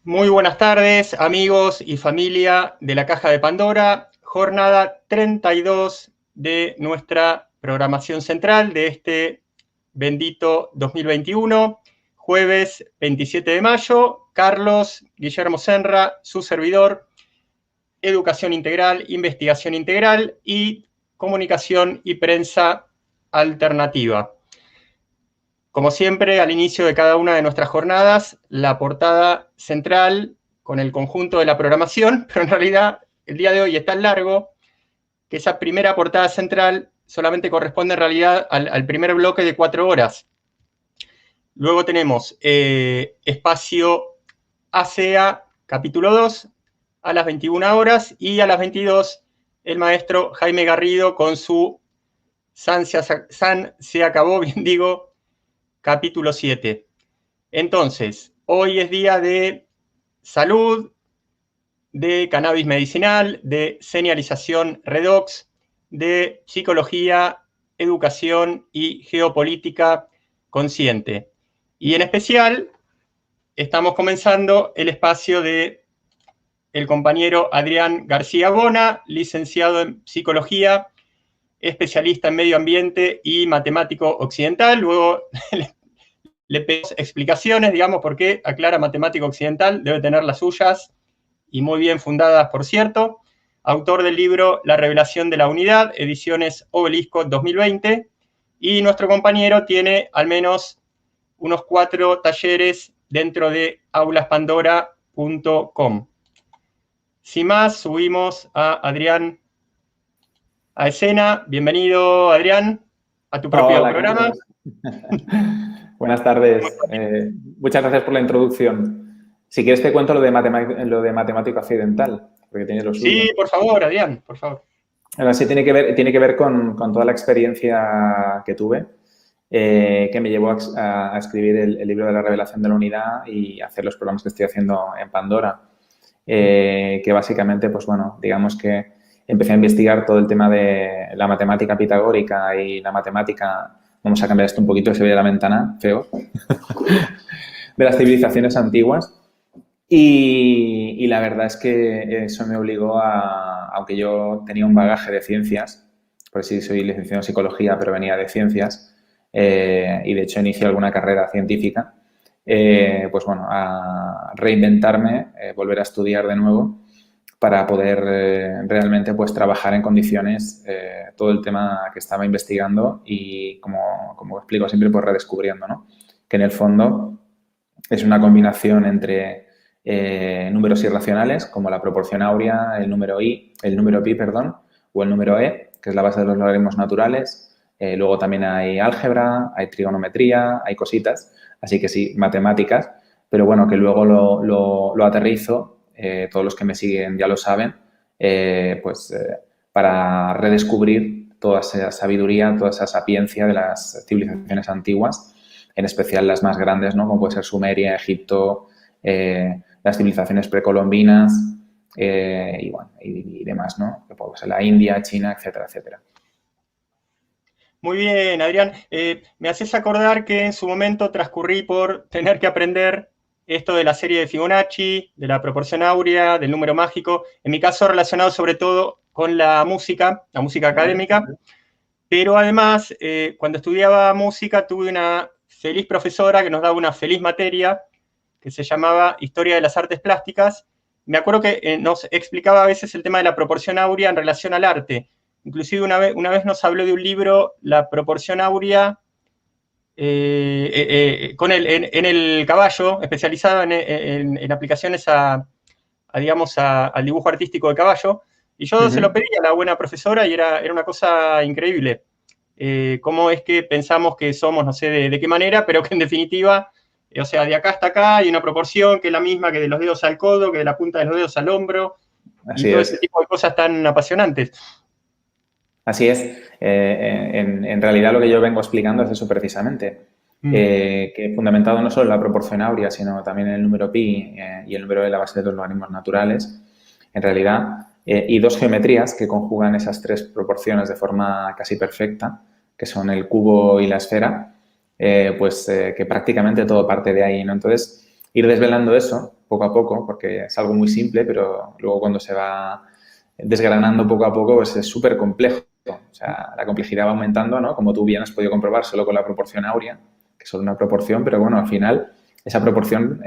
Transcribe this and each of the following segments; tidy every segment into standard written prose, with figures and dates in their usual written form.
Muy buenas tardes, amigos y familia de la Caja de Pandora. Jornada 32 de nuestra programación central de este bendito 2021, jueves 27 de mayo. Carlos Guillermo Senra, su servidor, Educación Integral, Investigación Integral y Comunicación y Prensa Alternativa. Como siempre, al inicio de cada una de nuestras jornadas, la portada central con el conjunto de la programación, pero en realidad el día de hoy es tan largo que esa primera portada central solamente corresponde en realidad al primer bloque de 4 horas. Luego tenemos espacio ASEA, capítulo 2, a las 21 horas, y a las 22 el maestro Jaime Garrido con su San se acabó, bien digo, capítulo 7. Entonces, hoy es día de salud, de cannabis medicinal, de señalización redox, de psicología, educación y geopolítica consciente. Y en especial, estamos comenzando el espacio de el compañero Adrián García Bona, licenciado en psicología, especialista en medio ambiente y matemático occidental. Luego le pedimos explicaciones, digamos, por qué aclara matemático occidental, debe tener las suyas, y muy bien fundadas, por cierto. Autor del libro La revelación de la unidad, ediciones Obelisco 2020, y nuestro compañero tiene al menos unos 4 talleres dentro de aulaspandora.com. Sin más, subimos a Adrián a escena. Bienvenido, Adrián, a tu propio programa. Buenas tardes. Muchas gracias por la introducción. Si quieres te cuento lo de matemático occidental, porque tiene lo suyo. Sí, por favor, Adrián, por favor. Ahora sí, tiene que ver con toda la experiencia que tuve, que me llevó a escribir el libro de la revelación de la unidad y hacer los programas que estoy haciendo en Pandora. Que básicamente, pues bueno, digamos que empecé a investigar todo el tema de la matemática pitagórica y la matemática. Vamos a cambiar esto un poquito, que se ve la ventana, feo, de las civilizaciones antiguas. Y la verdad es que eso me obligó aunque yo tenía un bagaje de ciencias, por sí soy licenciado en psicología, pero venía de ciencias, y de hecho inicié alguna carrera científica, pues bueno, a reinventarme, volver a estudiar de nuevo para poder realmente pues trabajar en condiciones todo el tema que estaba investigando y como explico siempre pues redescubriendo, ¿no? Que en el fondo es una combinación entre números irracionales como la proporción áurea, el número pi, o el número e, que es la base de los logaritmos naturales. Luego también hay álgebra, hay trigonometría, hay cositas, así que sí, matemáticas, pero bueno, que luego lo aterrizo. Todos los que me siguen ya lo saben, para redescubrir toda esa sabiduría, toda esa sapiencia de las civilizaciones antiguas, en especial las más grandes, ¿no? Como puede ser Sumeria, Egipto, las civilizaciones precolombinas y demás, ¿no? Que puede ser la India, China, etcétera, etcétera. Muy bien, Adrián. Me haces acordar que en su momento transcurrí por tener que aprender esto de la serie de Fibonacci, de la proporción áurea, del número mágico, en mi caso relacionado sobre todo con la música académica, pero además, cuando estudiaba música tuve una feliz profesora que nos daba una feliz materia que se llamaba Historia de las Artes Plásticas. Me acuerdo que nos explicaba a veces el tema de la proporción áurea en relación al arte. Inclusive una vez nos habló de un libro, La proporción áurea, en el caballo, especializado en aplicaciones digamos, al dibujo artístico de caballo, y yo se lo pedí a la buena profesora y era una cosa increíble. Cómo es que pensamos que somos, no sé de qué manera, pero que en definitiva, o sea, de acá hasta acá hay una proporción que es la misma que de los dedos al codo, que de la punta de los dedos al hombro, y todo ese tipo de cosas tan apasionantes. Así es. En realidad lo que yo vengo explicando es eso precisamente. Que fundamentado no solo en la proporción áurea, sino también en el número pi y el número de la base de los logaritmos naturales, en realidad, y dos geometrías que conjugan esas tres proporciones de forma casi perfecta, que son el cubo y la esfera, que prácticamente todo parte de ahí, ¿no? Entonces, ir desvelando eso poco a poco, porque es algo muy simple, pero luego cuando se va desgranando poco a poco, pues es súper complejo. O sea, la complejidad va aumentando, ¿no? Como tú bien has podido comprobar solo con la proporción áurea, que es solo una proporción, pero bueno, al final esa proporción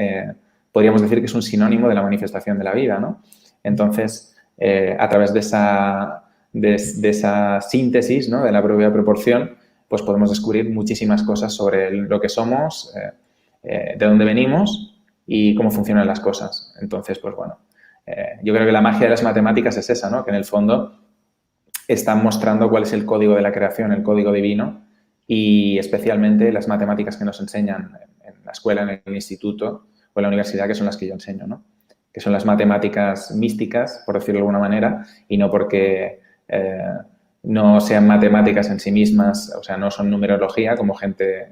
podríamos decir que es un sinónimo de la manifestación de la vida, ¿no? Entonces, a través de esa síntesis, ¿no? De la propia proporción, pues podemos descubrir muchísimas cosas sobre lo que somos, de dónde venimos y cómo funcionan las cosas. Entonces, pues bueno, yo creo que la magia de las matemáticas es esa, ¿no? Que en el fondo están mostrando cuál es el código de la creación, el código divino, y especialmente las matemáticas que nos enseñan en la escuela, en el instituto o en la universidad, que son las que yo enseño, ¿no? Que son las matemáticas místicas, por decirlo de alguna manera, y no porque no sean matemáticas en sí mismas, o sea, no son numerología, como gente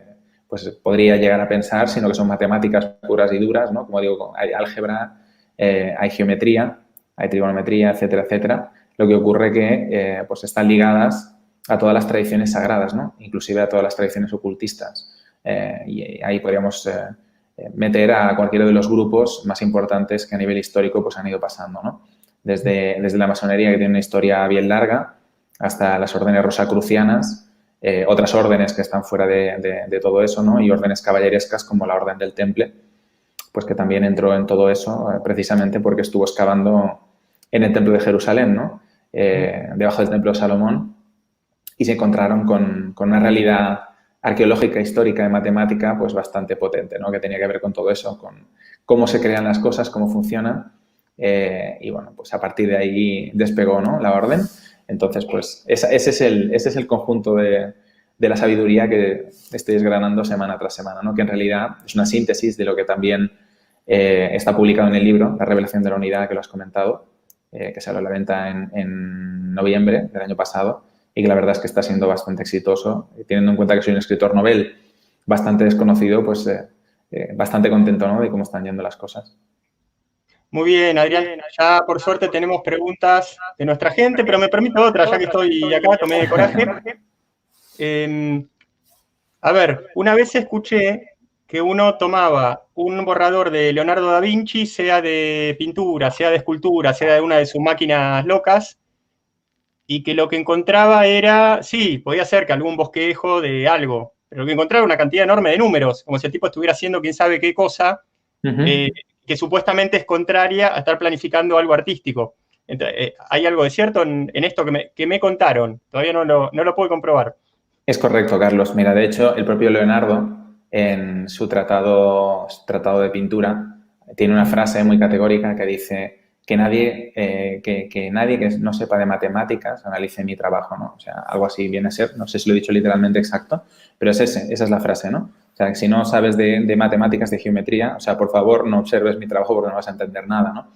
pues podría llegar a pensar, sino que son matemáticas puras y duras, ¿no? Como digo, hay álgebra, hay geometría, hay trigonometría, etcétera, etcétera. Lo que ocurre que pues están ligadas a todas las tradiciones sagradas, ¿no? Inclusive a todas las tradiciones ocultistas. Y ahí podríamos meter a cualquiera de los grupos más importantes que a nivel histórico pues han ido pasando, ¿no? Desde la masonería, que tiene una historia bien larga, hasta las órdenes rosacrucianas, otras órdenes que están fuera de todo eso, ¿no? Y órdenes caballerescas como la Orden del Temple, pues que también entró en todo eso precisamente porque estuvo excavando en el Templo de Jerusalén, ¿no? Debajo del Templo de Salomón, y se encontraron con una realidad arqueológica, histórica y matemática pues bastante potente, ¿no? Que tenía que ver con todo eso, con cómo se crean las cosas, cómo funcionan, y bueno, pues a partir de ahí despegó, ¿no? La orden. Entonces, pues ese es el conjunto de la sabiduría que estoy desgranando semana tras semana, ¿no? Que en realidad es una síntesis de lo que también está publicado en el libro, La revelación de la unidad, que lo has comentado, que salió a la venta en noviembre del año pasado, y que la verdad es que está siendo bastante exitoso. Teniendo en cuenta que soy un escritor novel bastante desconocido, pues bastante contento, ¿no? De cómo están yendo las cosas. Muy bien, Adrián. Ya por suerte tenemos preguntas de nuestra gente, pero me permito otra, ya que estoy acá, tomé coraje. A ver, una vez escuché que uno tomaba un borrador de Leonardo da Vinci, sea de pintura, sea de escultura, sea de una de sus máquinas locas, y que lo que encontraba era, sí, podía ser que algún bosquejo de algo, pero lo que encontraba era una cantidad enorme de números, como si el tipo estuviera haciendo quién sabe qué cosa, que supuestamente es contraria a estar planificando algo artístico. Entonces, ¿hay algo de cierto en esto que me contaron? Todavía no lo puedo comprobar. Es correcto, Carlos. Mira, de hecho, el propio Leonardo, en su tratado de pintura, tiene una frase muy categórica que dice que nadie que no sepa de matemáticas analice mi trabajo, ¿no? O sea, algo así viene a ser, no sé si lo he dicho literalmente exacto, pero esa es la frase, ¿no? O sea, que si no sabes de matemáticas, de geometría, o sea, por favor, no observes mi trabajo porque no vas a entender nada, ¿no?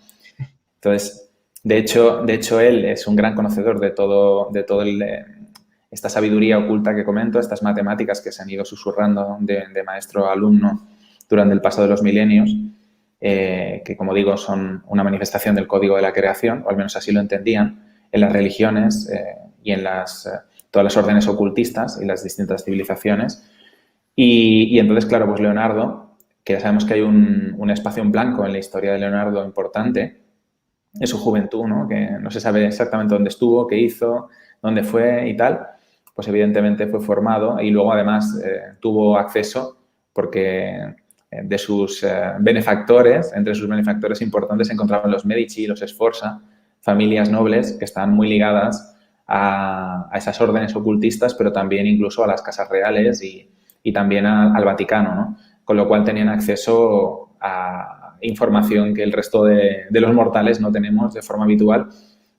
Entonces, de hecho él es un gran conocedor de todo esta sabiduría oculta que comento, estas matemáticas que se han ido susurrando de maestro a alumno durante el paso de los milenios, que como digo son una manifestación del código de la creación, o al menos así lo entendían, en las religiones y en todas las órdenes ocultistas y las distintas civilizaciones. Y entonces, claro, pues Leonardo, que ya sabemos que hay un espacio en blanco en la historia de Leonardo importante, en su juventud, ¿no? Que no se sabe exactamente dónde estuvo, qué hizo, dónde fue y tal, pues evidentemente fue formado y luego además tuvo acceso porque de sus benefactores, entre sus benefactores importantes se encontraban los Medici, los Sforza, familias nobles que estaban muy ligadas a esas órdenes ocultistas, pero también incluso a las casas reales y también al Vaticano, ¿no? Con lo cual tenían acceso a información que el resto de los mortales no tenemos de forma habitual.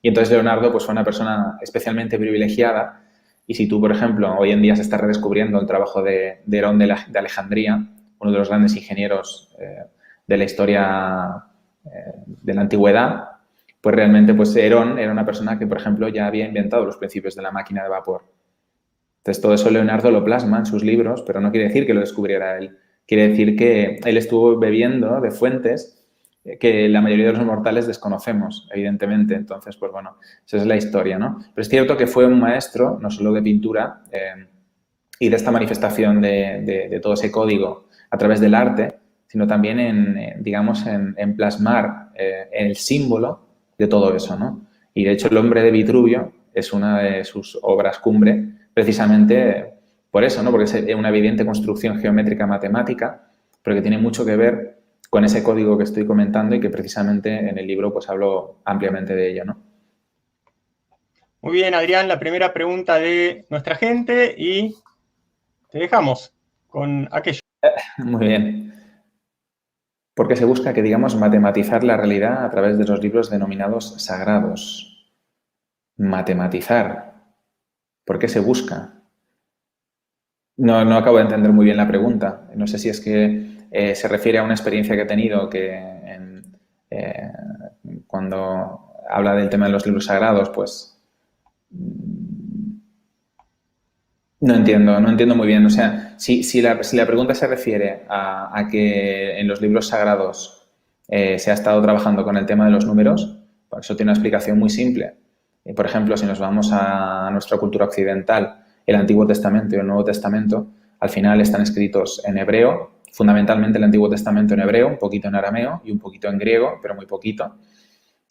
Y entonces Leonardo pues, fue una persona especialmente privilegiada. Y si tú, por ejemplo, hoy en día se está redescubriendo el trabajo de Herón de Alejandría, uno de los grandes ingenieros de la historia de la antigüedad, pues realmente pues Herón era una persona que, por ejemplo, ya había inventado los principios de la máquina de vapor. Entonces, todo eso Leonardo lo plasma en sus libros, pero no quiere decir que lo descubriera él. Quiere decir que él estuvo bebiendo de fuentes que la mayoría de los mortales desconocemos, evidentemente. Entonces, pues bueno, esa es la historia, ¿no? Pero es cierto que fue un maestro, no solo de pintura, y de esta manifestación de todo ese código a través del arte, sino también digamos, en plasmar el símbolo de todo eso, ¿no? Y, de hecho, El hombre de Vitruvio es una de sus obras cumbre, precisamente por eso, ¿no? Porque es una evidente construcción geométrica matemática, pero que tiene mucho que ver con ese código que estoy comentando y que precisamente en el libro pues hablo ampliamente de ello, ¿no? Muy bien, Adrián, la primera pregunta de nuestra gente y te dejamos con aquello. Muy bien. Porque se busca que, digamos, matematizar la realidad a través de los libros denominados sagrados. Matematizar. ¿Por qué se busca? No acabo de entender muy bien la pregunta. No sé si es que se refiere a una experiencia que he tenido eh, cuando habla del tema de los libros sagrados, pues no entiendo muy bien. O sea, si la pregunta se refiere a que en los libros sagrados se ha estado trabajando con el tema de los números, pues eso tiene una explicación muy simple. Por ejemplo, si nos vamos a nuestra cultura occidental, el Antiguo Testamento y el Nuevo Testamento, al final están escritos en hebreo, fundamentalmente el Antiguo Testamento en hebreo, un poquito en arameo y un poquito en griego, pero muy poquito,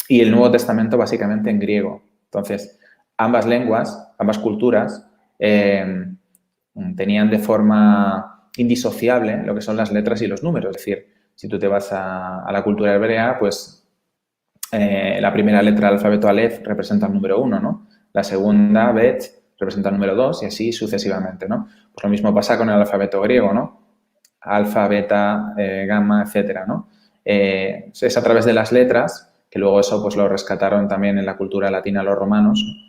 y el Nuevo Testamento básicamente en griego. Entonces, ambas lenguas, ambas culturas, tenían de forma indisociable lo que son las letras y los números. Es decir, si tú te vas a la cultura hebrea, pues la primera letra del alfabeto Aleph representa el número 1, ¿no? La segunda, Bet, representa el número 2 y así sucesivamente, ¿no? Pues lo mismo pasa con el alfabeto griego, ¿no? Alfa, beta, gamma, etcétera, ¿no? Es a través de las letras, que luego eso pues lo rescataron también en la cultura latina los romanos,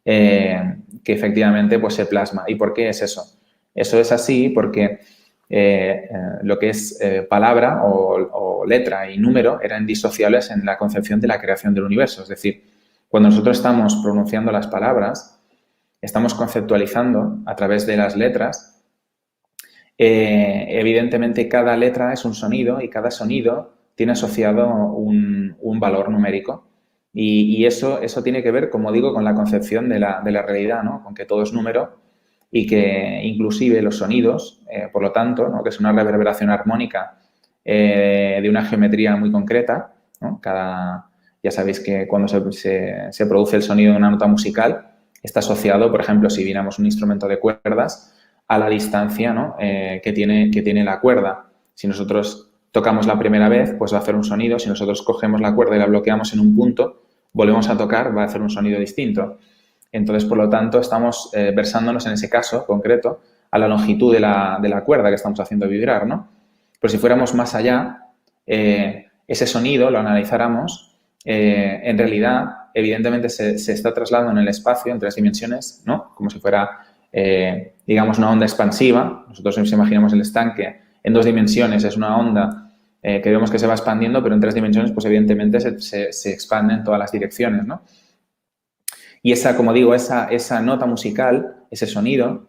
que efectivamente pues se plasma. ¿Y por qué es eso? Eso es así porque lo que es palabra o letra y número eran indisociables en la concepción de la creación del universo. Es decir, cuando nosotros estamos pronunciando las palabras, estamos conceptualizando a través de las letras. Evidentemente, cada letra es un sonido y cada sonido tiene asociado un valor numérico. Y eso tiene que ver, como digo, con la concepción de la realidad, ¿no? Con que todo es número y que inclusive los sonidos, por lo tanto, ¿no? Que es una reverberación armónica de una geometría muy concreta, ¿no? Ya sabéis que cuando se produce el sonido de una nota musical está asociado, por ejemplo, si viéramos un instrumento de cuerdas, a la distancia, ¿no? que tiene la cuerda. Si nosotros tocamos la primera vez, pues va a hacer un sonido. Si nosotros cogemos la cuerda y la bloqueamos en un punto, volvemos a tocar, va a hacer un sonido distinto. Entonces, por lo tanto, estamos versándonos en ese caso concreto a la longitud de la cuerda que estamos haciendo vibrar, ¿no? Pero si fuéramos más allá, ese sonido lo analizáramos, en realidad, evidentemente, se está trasladando en el espacio en 3 dimensiones, ¿no? Como si fuera, digamos, una onda expansiva. Nosotros nos imaginamos el estanque en 2 dimensiones, es una onda que vemos que se va expandiendo, pero en 3 dimensiones, pues evidentemente se expande en todas las direcciones, ¿no? Y como digo, esa nota musical, ese sonido,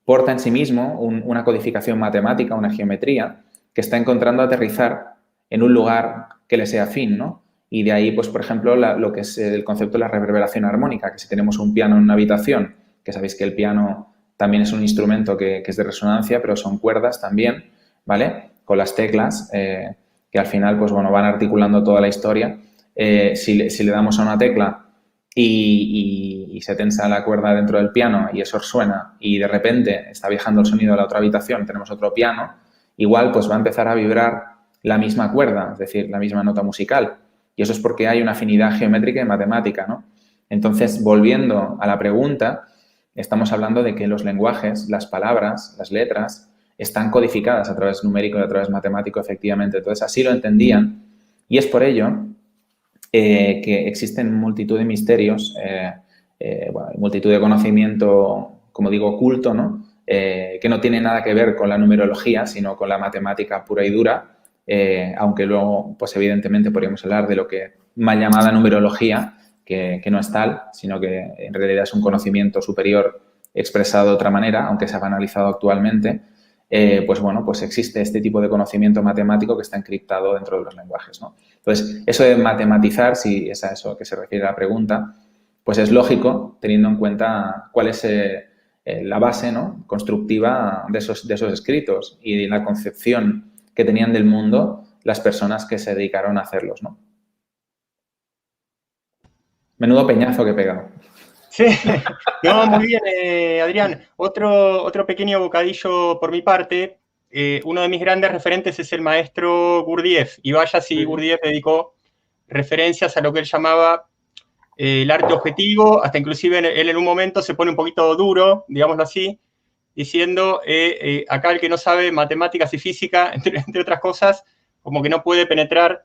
porta en sí mismo una codificación matemática, una geometría, que está encontrando aterrizar en un lugar que le sea afín, ¿no? Y de ahí, pues, por ejemplo, lo que es el concepto de la reverberación armónica, que si tenemos un piano en una habitación, que sabéis que el piano también es un instrumento que es de resonancia, pero son cuerdas también, ¿vale? Con las teclas, que al final, pues, bueno, van articulando toda la historia. Si le damos a una tecla y se tensa la cuerda dentro del piano y eso suena y de repente está viajando el sonido a la otra habitación, tenemos otro piano, igual pues va a empezar a vibrar la misma cuerda, es decir, la misma nota musical. Y eso es porque hay una afinidad geométrica y matemática, ¿no? Entonces, volviendo a la pregunta, estamos hablando de que los lenguajes, las palabras, las letras, están codificadas a través numérico y a través matemático, efectivamente. Entonces, así lo entendían. Y es por ello que existen multitud de misterios, multitud de conocimiento, como digo, oculto, ¿no? Que no tiene nada que ver con la numerología, sino con la matemática pura y dura, aunque luego, pues evidentemente, podríamos hablar de lo que mal llamada numerología, que no es tal, sino que en realidad es un conocimiento superior expresado de otra manera, aunque se ha banalizado actualmente. Pues bueno, pues existe este tipo de conocimiento matemático que está encriptado dentro de los lenguajes, ¿no? Entonces, eso de matematizar, si es a eso que se refiere la pregunta, pues es lógico teniendo en cuenta cuál es la base, ¿no? constructiva de esos escritos y la concepción que que tenían del mundo las personas que se dedicaron a hacerlos, ¿no? Menudo peñazo que he pegado. Sí, no, muy bien, Adrián. Otro pequeño bocadillo por mi parte. Uno de mis grandes referentes es el maestro Gurdjieff, y vaya si Gurdjieff dedicó referencias a lo que él llamaba el arte objetivo, hasta inclusive él en un momento se pone un poquito duro, digámoslo así, diciendo, acá el que no sabe matemáticas y física, entre otras cosas, como que no puede penetrar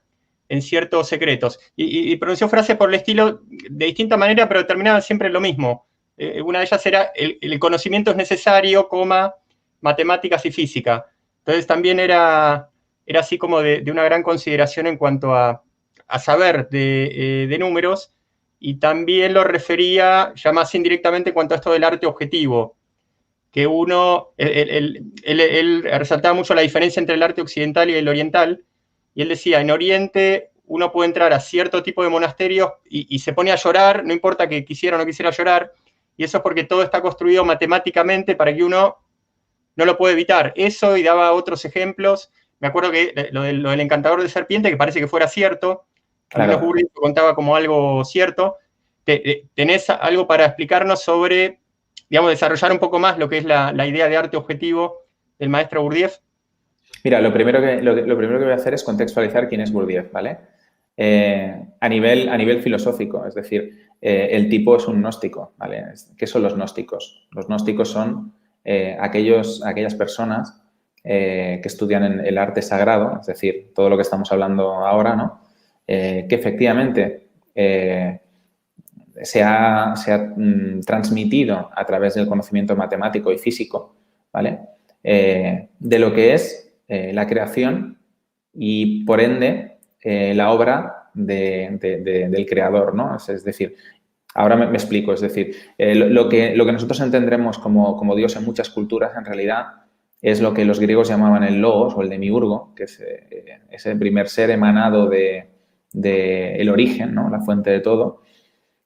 en ciertos secretos. Y pronunció frases por el estilo de distinta manera, pero terminaban siempre en lo mismo. Una de ellas era, el conocimiento es necesario, matemáticas y física. Entonces también era así como de una gran consideración en cuanto a saber de números, y también lo refería ya más indirectamente en cuanto a esto del arte objetivo, que él resaltaba mucho la diferencia entre el arte occidental y el oriental, y él decía, en Oriente uno puede entrar a cierto tipo de monasterios y se pone a llorar, no importa que quisiera o no quisiera llorar, y eso es porque todo está construido matemáticamente para que uno no lo puede evitar. Eso, y daba otros ejemplos. Me acuerdo que lo del encantador de serpiente, que parece que fuera cierto, al menos Gurdjieff lo contaba como algo cierto. ¿Tenés algo para explicarnos sobre, digamos, desarrollar un poco más lo que es la idea de arte objetivo del maestro Gurdjieff? Mira, lo primero que voy a hacer es contextualizar quién es Gurdjieff, ¿vale? A nivel filosófico, es decir, el tipo es un gnóstico, ¿vale? ¿Qué son los gnósticos? Los gnósticos son aquellas personas que estudian en el arte sagrado, es decir, todo lo que estamos hablando ahora, ¿no? Que efectivamente se ha transmitido a través del conocimiento matemático y físico, ¿vale? De lo que es la creación y, por ende, la obra del creador, ¿no? Es decir, ahora me explico, es decir, lo que nosotros entendremos como Dios en muchas culturas, en realidad, es lo que los griegos llamaban el logos o el demiurgo, que es ese primer ser emanado del origen, ¿no? La fuente de todo,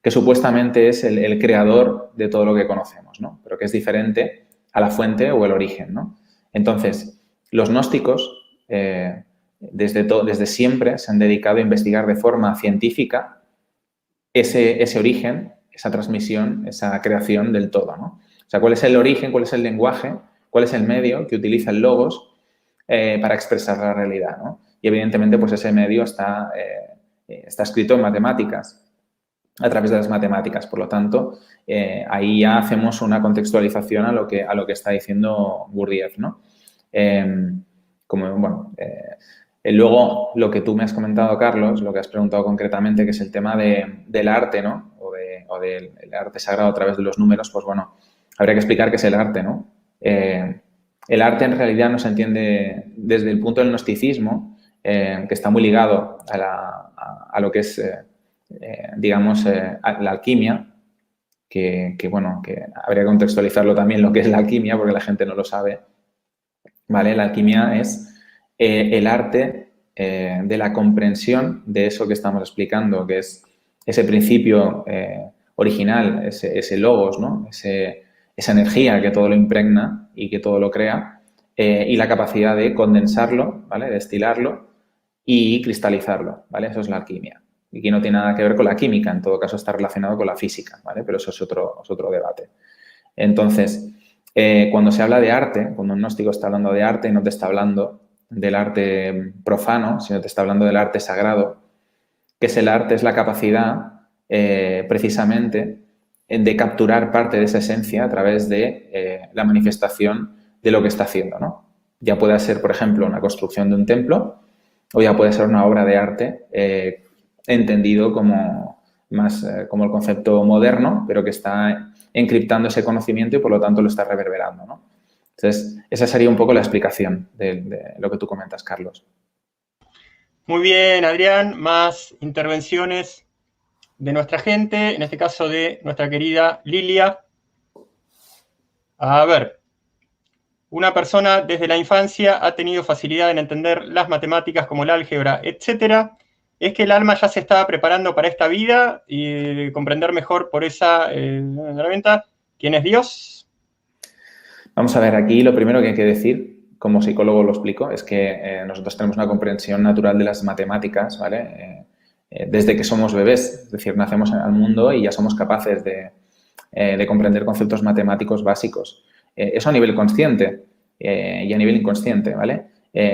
que supuestamente es el creador de todo lo que conocemos, ¿no? Pero que es diferente a la fuente o el origen, ¿no? Entonces, los gnósticos desde siempre se han dedicado a investigar de forma científica ese origen, esa transmisión, esa creación del todo, ¿no? O sea, cuál es el origen, cuál es el lenguaje, cuál es el medio que utiliza el logos para expresar la realidad, ¿no? Y evidentemente, pues ese medio está escrito en matemáticas, a través de las matemáticas. Por lo tanto, ahí ya hacemos una contextualización a lo que está diciendo Gurdjieff, ¿no? Luego, lo que tú me has comentado, Carlos, lo que has preguntado concretamente, que es el tema del arte, ¿no? O del arte sagrado a través de los números, pues bueno, habría que explicar qué es el arte, ¿no? El arte en realidad no se entiende desde el punto del gnosticismo, que está muy ligado a lo que es, digamos, la alquimia, que habría que contextualizarlo también lo que es la alquimia, porque la gente no lo sabe, ¿vale? La alquimia es el arte de la comprensión de eso que estamos explicando, que es ese principio original, ese logos, ¿no? Esa energía que todo lo impregna y que todo lo crea, y la capacidad de condensarlo, ¿vale? Destilarlo y cristalizarlo, ¿vale? Eso es la alquimia. Y que no tiene nada que ver con la química, en todo caso está relacionado con la física, ¿vale? Pero eso es otro debate. Entonces, cuando se habla de arte, cuando un gnóstico está hablando de arte, no te está hablando del arte profano, sino te está hablando del arte sagrado, que es el arte, es la capacidad precisamente de capturar parte de esa esencia a través de la manifestación de lo que está haciendo, ¿no? Ya puede ser, por ejemplo, una construcción de un templo, o ya puede ser una obra de arte entendido como el concepto moderno, pero que está encriptando ese conocimiento y por lo tanto lo está reverberando, ¿no? Entonces, esa sería un poco la explicación de lo que tú comentas, Carlos. Muy bien, Adrián. Más intervenciones de nuestra gente, en este caso de nuestra querida Lilia. A ver, una persona desde la infancia ha tenido facilidad en entender las matemáticas como el álgebra, etcétera. ¿Es que el alma ya se estaba preparando para esta vida y comprender mejor por esa herramienta quién es Dios? Vamos a ver, aquí lo primero que hay que decir como psicólogo lo explico, es que nosotros tenemos una comprensión natural de las matemáticas, ¿vale? Desde que somos bebés, es decir, nacemos al mundo y ya somos capaces de comprender conceptos matemáticos básicos. Eso a nivel consciente y a nivel inconsciente, ¿vale?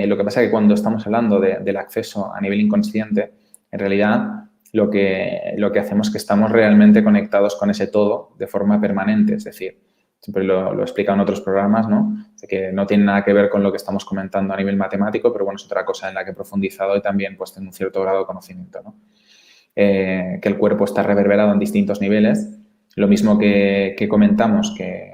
Lo que pasa es que cuando estamos hablando del acceso a nivel inconsciente, en realidad lo que hacemos es que estamos realmente conectados con ese todo de forma permanente, es decir, siempre lo he explicado en otros programas, ¿no? Que no tiene nada que ver con lo que estamos comentando a nivel matemático, pero bueno, es otra cosa en la que he profundizado y también pues tengo un cierto grado de conocimiento, ¿no? Que el cuerpo está reverberado en distintos niveles. Lo mismo que comentamos, que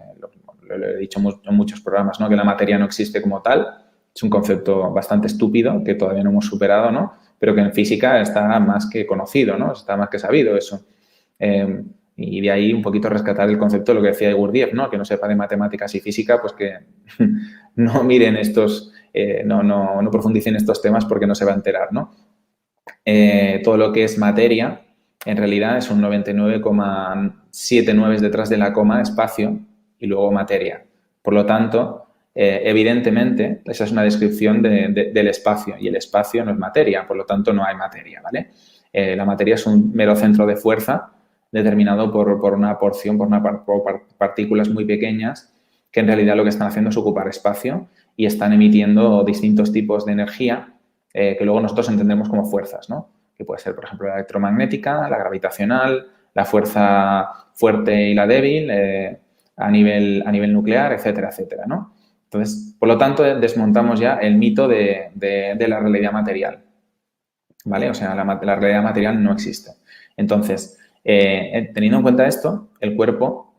lo he dicho en muchos programas, ¿no? Que la materia no existe como tal. Es un concepto bastante estúpido que todavía no hemos superado, ¿no? Pero que en física está más que conocido, ¿no? Está más que sabido eso. Y de ahí un poquito rescatar el concepto de lo que decía Gurdjieff, ¿no? Que no sepa de matemáticas y física, pues que no miren estos, no profundicen estos temas porque no se va a enterar, ¿no? Todo lo que es materia, en realidad es un 99,79 detrás de la coma, espacio, y luego materia. Por lo tanto, evidentemente, esa es una descripción del espacio, y el espacio no es materia, por lo tanto no hay materia, ¿vale? La materia es un mero centro de fuerza determinado por una porción, por partículas muy pequeñas que en realidad lo que están haciendo es ocupar espacio y están emitiendo distintos tipos de energía que luego nosotros entendemos como fuerzas, ¿no? Que puede ser, por ejemplo, la electromagnética, la gravitacional, la fuerza fuerte y la débil a nivel nuclear, etcétera, etcétera, ¿no? Entonces, por lo tanto, desmontamos ya el mito de la realidad material, ¿vale? O sea, la realidad material no existe. Entonces, teniendo en cuenta esto, el cuerpo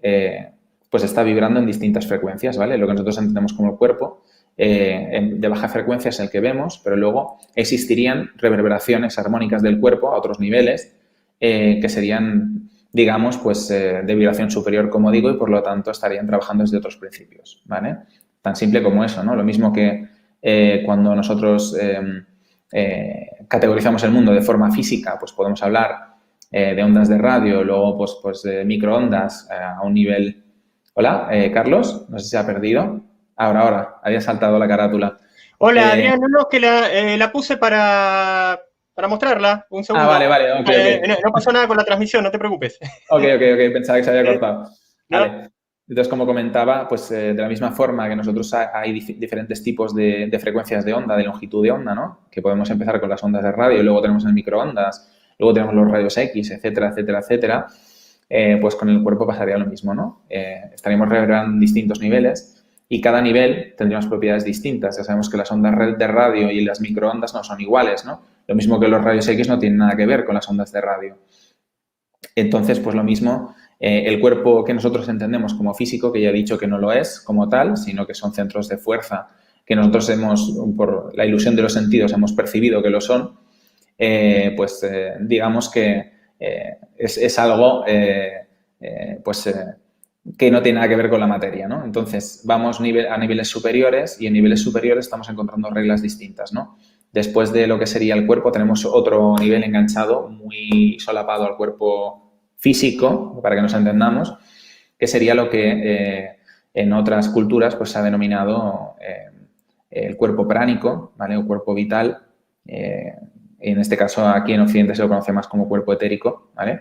pues está vibrando en distintas frecuencias, ¿vale? Lo que nosotros entendemos como el cuerpo de baja frecuencia es el que vemos, pero luego existirían reverberaciones armónicas del cuerpo a otros niveles que serían, digamos, pues de vibración superior, como digo, y por lo tanto estarían trabajando desde otros principios, ¿vale? Tan simple como eso, ¿no? Lo mismo que cuando nosotros categorizamos el mundo de forma física, pues podemos hablar de ondas de radio, luego pues de microondas a un nivel... Hola, Carlos, no sé si se ha perdido. Ahora, había saltado la carátula. Hola, Adrián, no, que la puse para mostrarla. Un segundo. Vale, ok. No pasó nada con la transmisión, no te preocupes. Ok, pensaba que se había cortado. ¿No? Vale. Entonces, como comentaba, pues de la misma forma que nosotros hay diferentes tipos de frecuencias de onda, de longitud de onda, ¿no? Que podemos empezar con las ondas de radio y luego tenemos el microondas, luego tenemos los rayos X, etcétera, etcétera, etcétera. Pues con el cuerpo pasaría lo mismo, ¿no? Estaríamos reverberando en distintos niveles y cada nivel tendríamos propiedades distintas. Ya sabemos que las ondas de radio y las microondas no son iguales, ¿no? Lo mismo que los rayos X no tienen nada que ver con las ondas de radio. Entonces, pues lo mismo, el cuerpo que nosotros entendemos como físico, que ya he dicho que no lo es como tal, sino que son centros de fuerza que nosotros por la ilusión de los sentidos, hemos percibido que lo son, digamos que es algo que no tiene nada que ver con la materia, ¿no? Entonces, vamos a niveles superiores y en niveles superiores estamos encontrando reglas distintas, ¿no? Después de lo que sería el cuerpo, tenemos otro nivel enganchado, muy solapado al cuerpo físico, para que nos entendamos, que sería lo que en otras culturas pues, se ha denominado el cuerpo pránico, ¿vale? O cuerpo vital. En este caso, aquí en Occidente se lo conoce más como cuerpo etérico, ¿vale?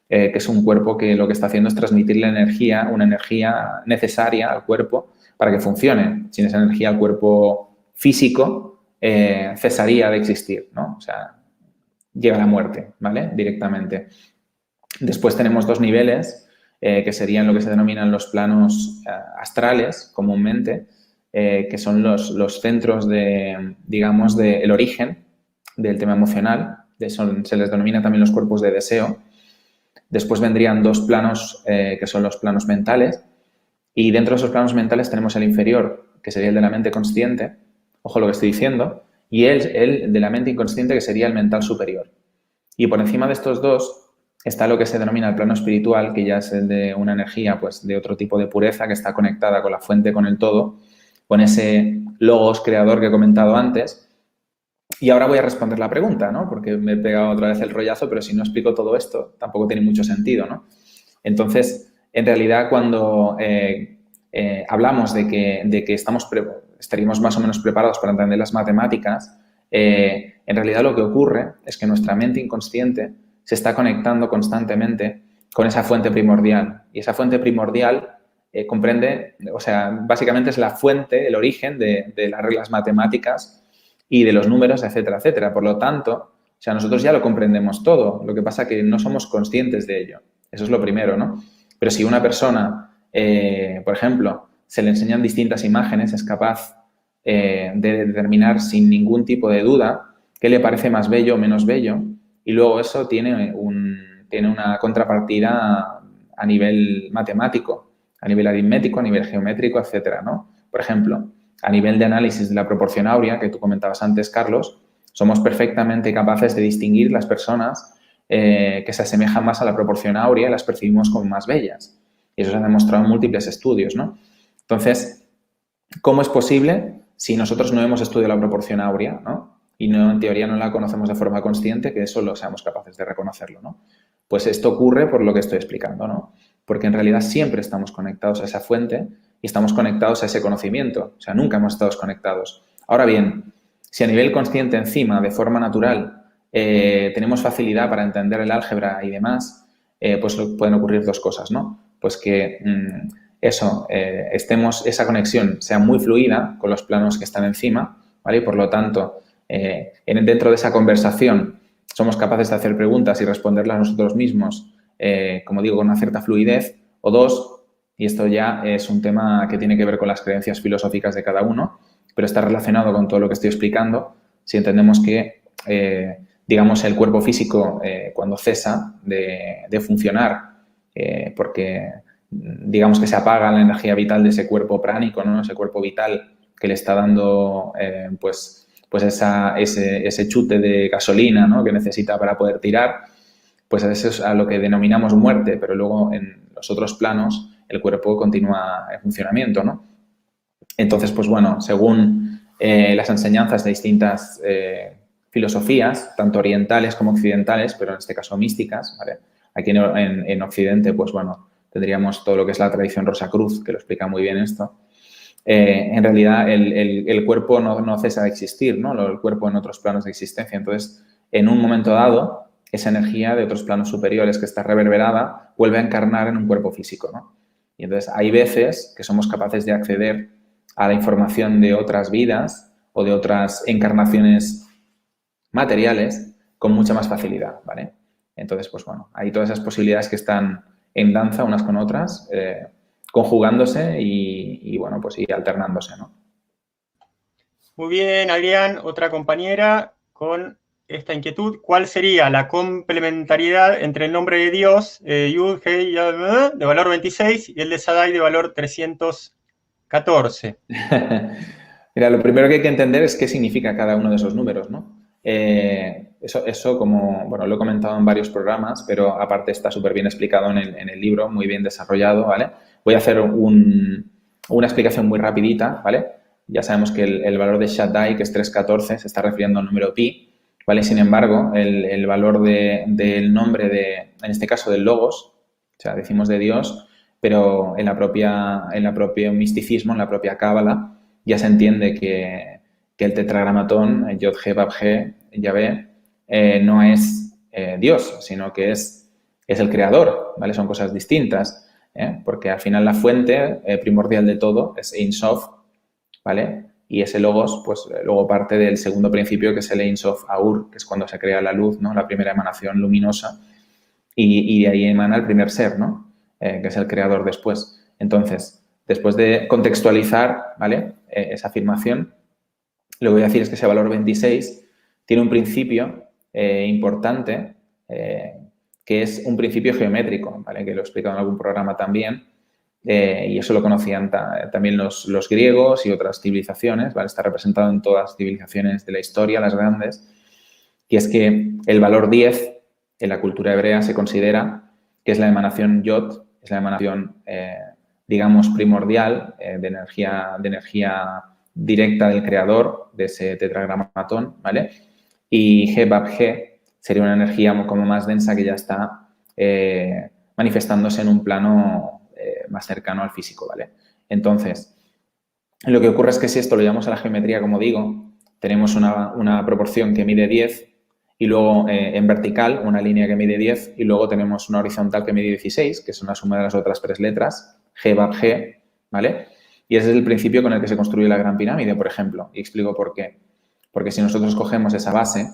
Que es un cuerpo que lo que está haciendo es transmitirle energía, una energía necesaria al cuerpo para que funcione. Sin esa energía, el cuerpo físico cesaría de existir, ¿no? O sea, llega la muerte, ¿vale? Directamente. Después tenemos dos niveles que serían lo que se denominan los planos astrales, comúnmente, que son los centros digamos, del origen del tema emocional. Se les denomina también los cuerpos de deseo. Después vendrían dos planos que son los planos mentales y dentro de esos planos mentales tenemos el inferior, que sería el de la mente consciente, ojo lo que estoy diciendo, y el de la mente inconsciente, que sería el mental superior. Y por encima de estos dos está lo que se denomina el plano espiritual, que ya es el de una energía pues, de otro tipo de pureza que está conectada con la fuente, con el todo, con ese logos creador que he comentado antes. Y ahora voy a responder la pregunta, ¿no? Porque me he pegado otra vez el rollazo, pero si no explico todo esto, tampoco tiene mucho sentido, ¿no? Entonces, en realidad, cuando hablamos de que estamos estaríamos más o menos preparados para entender las matemáticas, en realidad lo que ocurre es que nuestra mente inconsciente se está conectando constantemente con esa fuente primordial. Y esa fuente primordial comprende, o sea, básicamente es la fuente, el origen de las reglas matemáticas y de los números, etcétera, etcétera. Por lo tanto, o sea, nosotros ya lo comprendemos todo. Lo que pasa es que no somos conscientes de ello. Eso es lo primero, ¿no? Pero si una persona, por ejemplo, se le enseñan distintas imágenes, es capaz de determinar sin ningún tipo de duda qué le parece más bello o menos bello, y luego eso tiene una contrapartida a nivel matemático, a nivel aritmético, a nivel geométrico, etcétera, ¿no? Por ejemplo, a nivel de análisis de la proporción áurea, que tú comentabas antes, Carlos, somos perfectamente capaces de distinguir las personas que se asemejan más a la proporción áurea y las percibimos como más bellas. Y eso se ha demostrado en múltiples estudios, ¿no? Entonces, ¿cómo es posible si nosotros no hemos estudiado la proporción áurea, ¿no? Y no, en teoría no la conocemos de forma consciente, que eso lo seamos capaces de reconocerlo, ¿no? Pues esto ocurre por lo que estoy explicando, ¿no? Porque en realidad siempre estamos conectados a esa fuente y estamos conectados a ese conocimiento. O sea, nunca hemos estado desconectados. Ahora bien, si a nivel consciente encima, de forma natural, tenemos facilidad para entender el álgebra y demás, pues pueden ocurrir dos cosas, ¿no? Pues que esa conexión sea muy fluida con los planos que están encima, ¿vale? Y por lo tanto, dentro de esa conversación somos capaces de hacer preguntas y responderlas nosotros mismos, como digo, con una cierta fluidez. O dos, y esto ya es un tema que tiene que ver con las creencias filosóficas de cada uno, pero está relacionado con todo lo que estoy explicando, si entendemos que, digamos, el cuerpo físico cuando cesa de funcionar, porque digamos que se apaga la energía vital de ese cuerpo pránico, ¿no? Ese cuerpo vital que le está dando pues ese chute de gasolina, ¿no? Que necesita para poder tirar, pues eso es a lo que denominamos muerte, pero luego en los otros planos el cuerpo continúa en funcionamiento, ¿no? Entonces, pues bueno, según las enseñanzas de distintas filosofías, tanto orientales como occidentales, pero en este caso místicas, ¿vale? Aquí en Occidente, pues bueno, tendríamos todo lo que es la tradición Rosacruz, que lo explica muy bien esto. En realidad, el cuerpo no cesa de existir, ¿no? El cuerpo en otros planos de existencia. Entonces, en un momento dado, esa energía de otros planos superiores que está reverberada vuelve a encarnar en un cuerpo físico, ¿no? Y entonces, hay veces que somos capaces de acceder a la información de otras vidas o de otras encarnaciones materiales con mucha más facilidad, ¿vale? Entonces, pues bueno, hay todas esas posibilidades que están en danza unas con otras, conjugándose y bueno, pues ir alternándose, ¿no? Muy bien, Adrián, otra compañera con esta inquietud. ¿Cuál sería la complementariedad entre el nombre de Dios, Yud, Hei, Yad, de valor 26 y el de Sadai de valor 314? Mira, lo primero que hay que entender es qué significa cada uno de esos números, ¿no? Eso como, bueno, lo he comentado en varios programas, pero aparte está súper bien explicado en el libro, muy bien desarrollado, ¿vale? Voy a hacer una explicación muy rapidita, ¿vale? Ya sabemos que el valor de Shaddai, que es 314, se está refiriendo al número pi, ¿vale? Sin embargo, el valor del nombre en este caso del Logos, o sea, decimos de Dios, pero en el propio misticismo, en la propia Cábala, ya se entiende que el tetragramatón, el Yod-He, Vav-He, Yahvé, no es Dios, sino que es el creador, ¿vale? Son cosas distintas, porque al final la fuente primordial de todo es Ein Sof, ¿vale? Y ese logos, pues luego parte del segundo principio, que es el Ein Sof Aur, que es cuando se crea la luz, ¿no? La primera emanación luminosa, y de ahí emana el primer ser, ¿no? Que es el creador después. Entonces, después de contextualizar, ¿vale? Esa afirmación, lo que voy a decir es que ese valor 26 tiene un principio importante, que es un principio geométrico, ¿vale? Que lo he explicado en algún programa también, y eso lo conocían también los griegos y otras civilizaciones, ¿vale? Está representado en todas las civilizaciones de la historia, las grandes, y es que el valor 10 en la cultura hebrea se considera que es la emanación Yod, es la emanación, digamos, primordial de energía directa del creador, de ese tetragramatón, ¿vale? Y He Bab He sería una energía como más densa que ya está manifestándose en un plano más cercano al físico, ¿vale? Entonces, Lo que ocurre es que si esto lo llevamos a la geometría, como digo, tenemos una proporción que mide 10 y luego en vertical una línea que mide 10 y luego tenemos una horizontal que mide 16, que es una suma de las otras tres letras, G bar G, ¿vale? Y ese es el principio con el que se construye la Gran Pirámide, por ejemplo, y explico por qué. Porque si nosotros cogemos esa base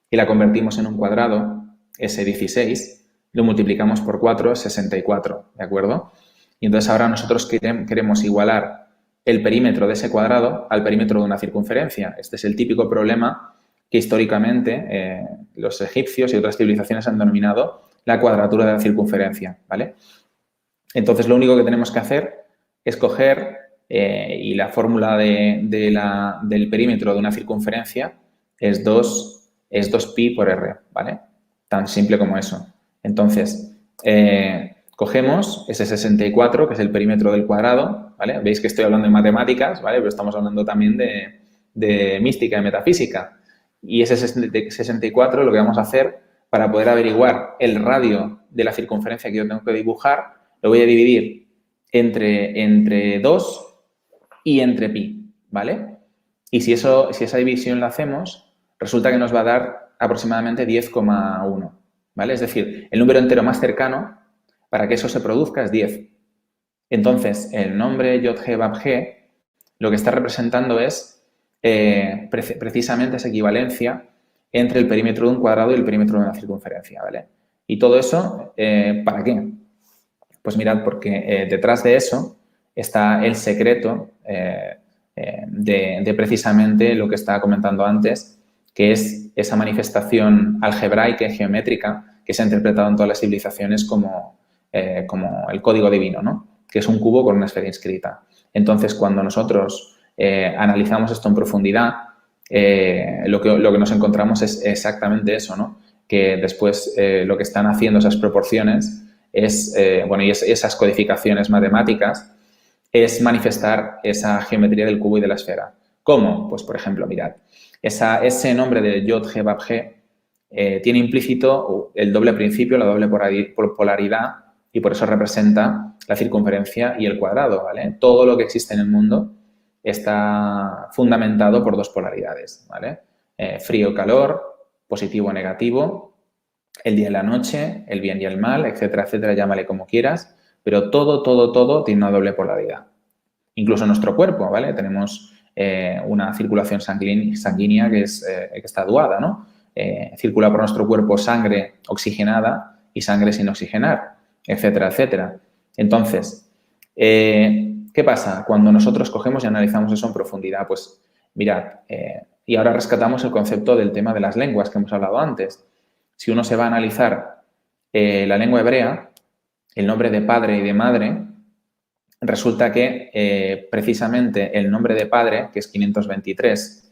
y la convertimos en un cuadrado, ese 16, lo multiplicamos por 4, es 64, ¿de acuerdo? Y entonces ahora nosotros queremos igualar el perímetro de ese cuadrado al perímetro de una circunferencia. Este es el típico problema que históricamente los egipcios y otras civilizaciones han denominado la cuadratura de la circunferencia, ¿vale? Entonces, lo único que tenemos que hacer es coger y la fórmula del perímetro de una circunferencia es 2pi por r, ¿vale? Tan simple como eso. Entonces, cogemos ese 64, que es el perímetro del cuadrado, ¿vale? Veis que estoy hablando de matemáticas, ¿vale? Pero estamos hablando también de mística, de metafísica. Y ese 64 lo que vamos a hacer para poder averiguar el radio de la circunferencia que yo tengo que dibujar, lo voy a dividir entre 2 y entre pi, ¿vale? Y si esa división la hacemos, resulta que nos va a dar aproximadamente 10,1, ¿vale? Es decir, el número entero más cercano para que eso se produzca es 10. Entonces, el nombre Yod-He-Vav-He lo que está representando es precisamente esa equivalencia entre el perímetro de un cuadrado y el perímetro de una circunferencia, ¿vale? Y todo eso, ¿para qué? Pues mirad, porque detrás de eso está el secreto de precisamente lo que estaba comentando antes, que es esa manifestación algebraica y geométrica que se ha interpretado en todas las civilizaciones como el código divino, ¿no? Que es un cubo con una esfera inscrita. Entonces, cuando nosotros analizamos esto en profundidad, lo que nos encontramos es exactamente eso, ¿no? Que después lo que están haciendo esas proporciones y esas codificaciones matemáticas es manifestar esa geometría del cubo y de la esfera. ¿Cómo? Pues, por ejemplo, mirad, ese nombre de Yod-He-Vav-He tiene implícito el doble principio, la doble polaridad, y por eso representa la circunferencia y el cuadrado, ¿vale? Todo lo que existe en el mundo está fundamentado por dos polaridades, ¿vale? Frío-calor, positivo-negativo, el día y la noche, el bien y el mal, etcétera, etcétera, llámale como quieras, pero todo tiene una doble polaridad. Incluso nuestro cuerpo, ¿vale? Tenemos una circulación sanguínea que está duada, ¿no? Circula por nuestro cuerpo sangre oxigenada y sangre sin oxigenar, etcétera, etcétera. Entonces, ¿qué pasa cuando nosotros cogemos y analizamos eso en profundidad? Pues mirad, y ahora rescatamos el concepto del tema de las lenguas que hemos hablado antes. Si uno se va a analizar la lengua hebrea, el nombre de padre y de madre, resulta que precisamente el nombre de padre, que es 523,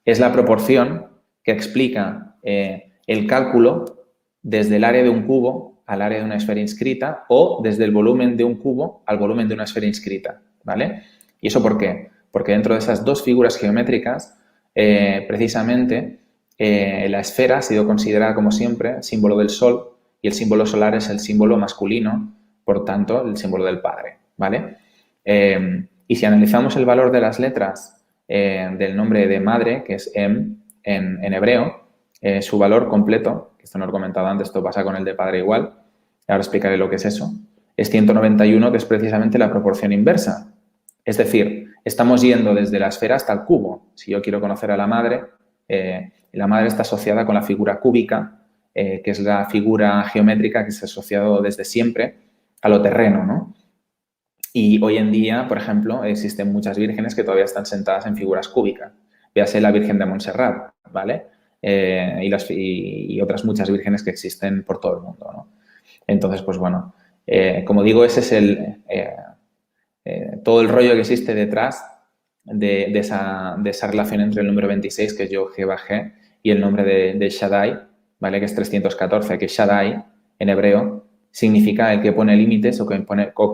es la proporción que explica el cálculo desde el área de un cubo al área de una esfera inscrita o desde el volumen de un cubo al volumen de una esfera inscrita, ¿vale? ¿Y eso por qué? Porque dentro de esas dos figuras geométricas, precisamente, la esfera ha sido considerada, como siempre, símbolo del sol y el símbolo solar es el símbolo masculino, por tanto, el símbolo del padre, ¿vale? Y si analizamos el valor de las letras del nombre de madre, que es Em en hebreo, su valor completo, que esto no lo he comentado antes, esto pasa con el de padre igual, ahora explicaré lo que es eso, es 191, que es precisamente la proporción inversa. Es decir, estamos yendo desde la esfera hasta el cubo. Si yo quiero conocer a la madre está asociada con la figura cúbica, que es la figura geométrica que se ha asociado desde siempre a lo terreno, ¿no? Y hoy en día, por ejemplo, existen muchas vírgenes que todavía están sentadas en figuras cúbicas. Véase la Virgen de Montserrat, ¿vale? Y otras muchas vírgenes que existen por todo el mundo, ¿no? Entonces, pues bueno, como digo, ese es todo el rollo que existe detrás de esa relación entre el número 26, que es Yod-He-Vav-He, y el nombre de Shaddai, ¿vale? Que es 314, que Shaddai, en hebreo, significa el que pone límites o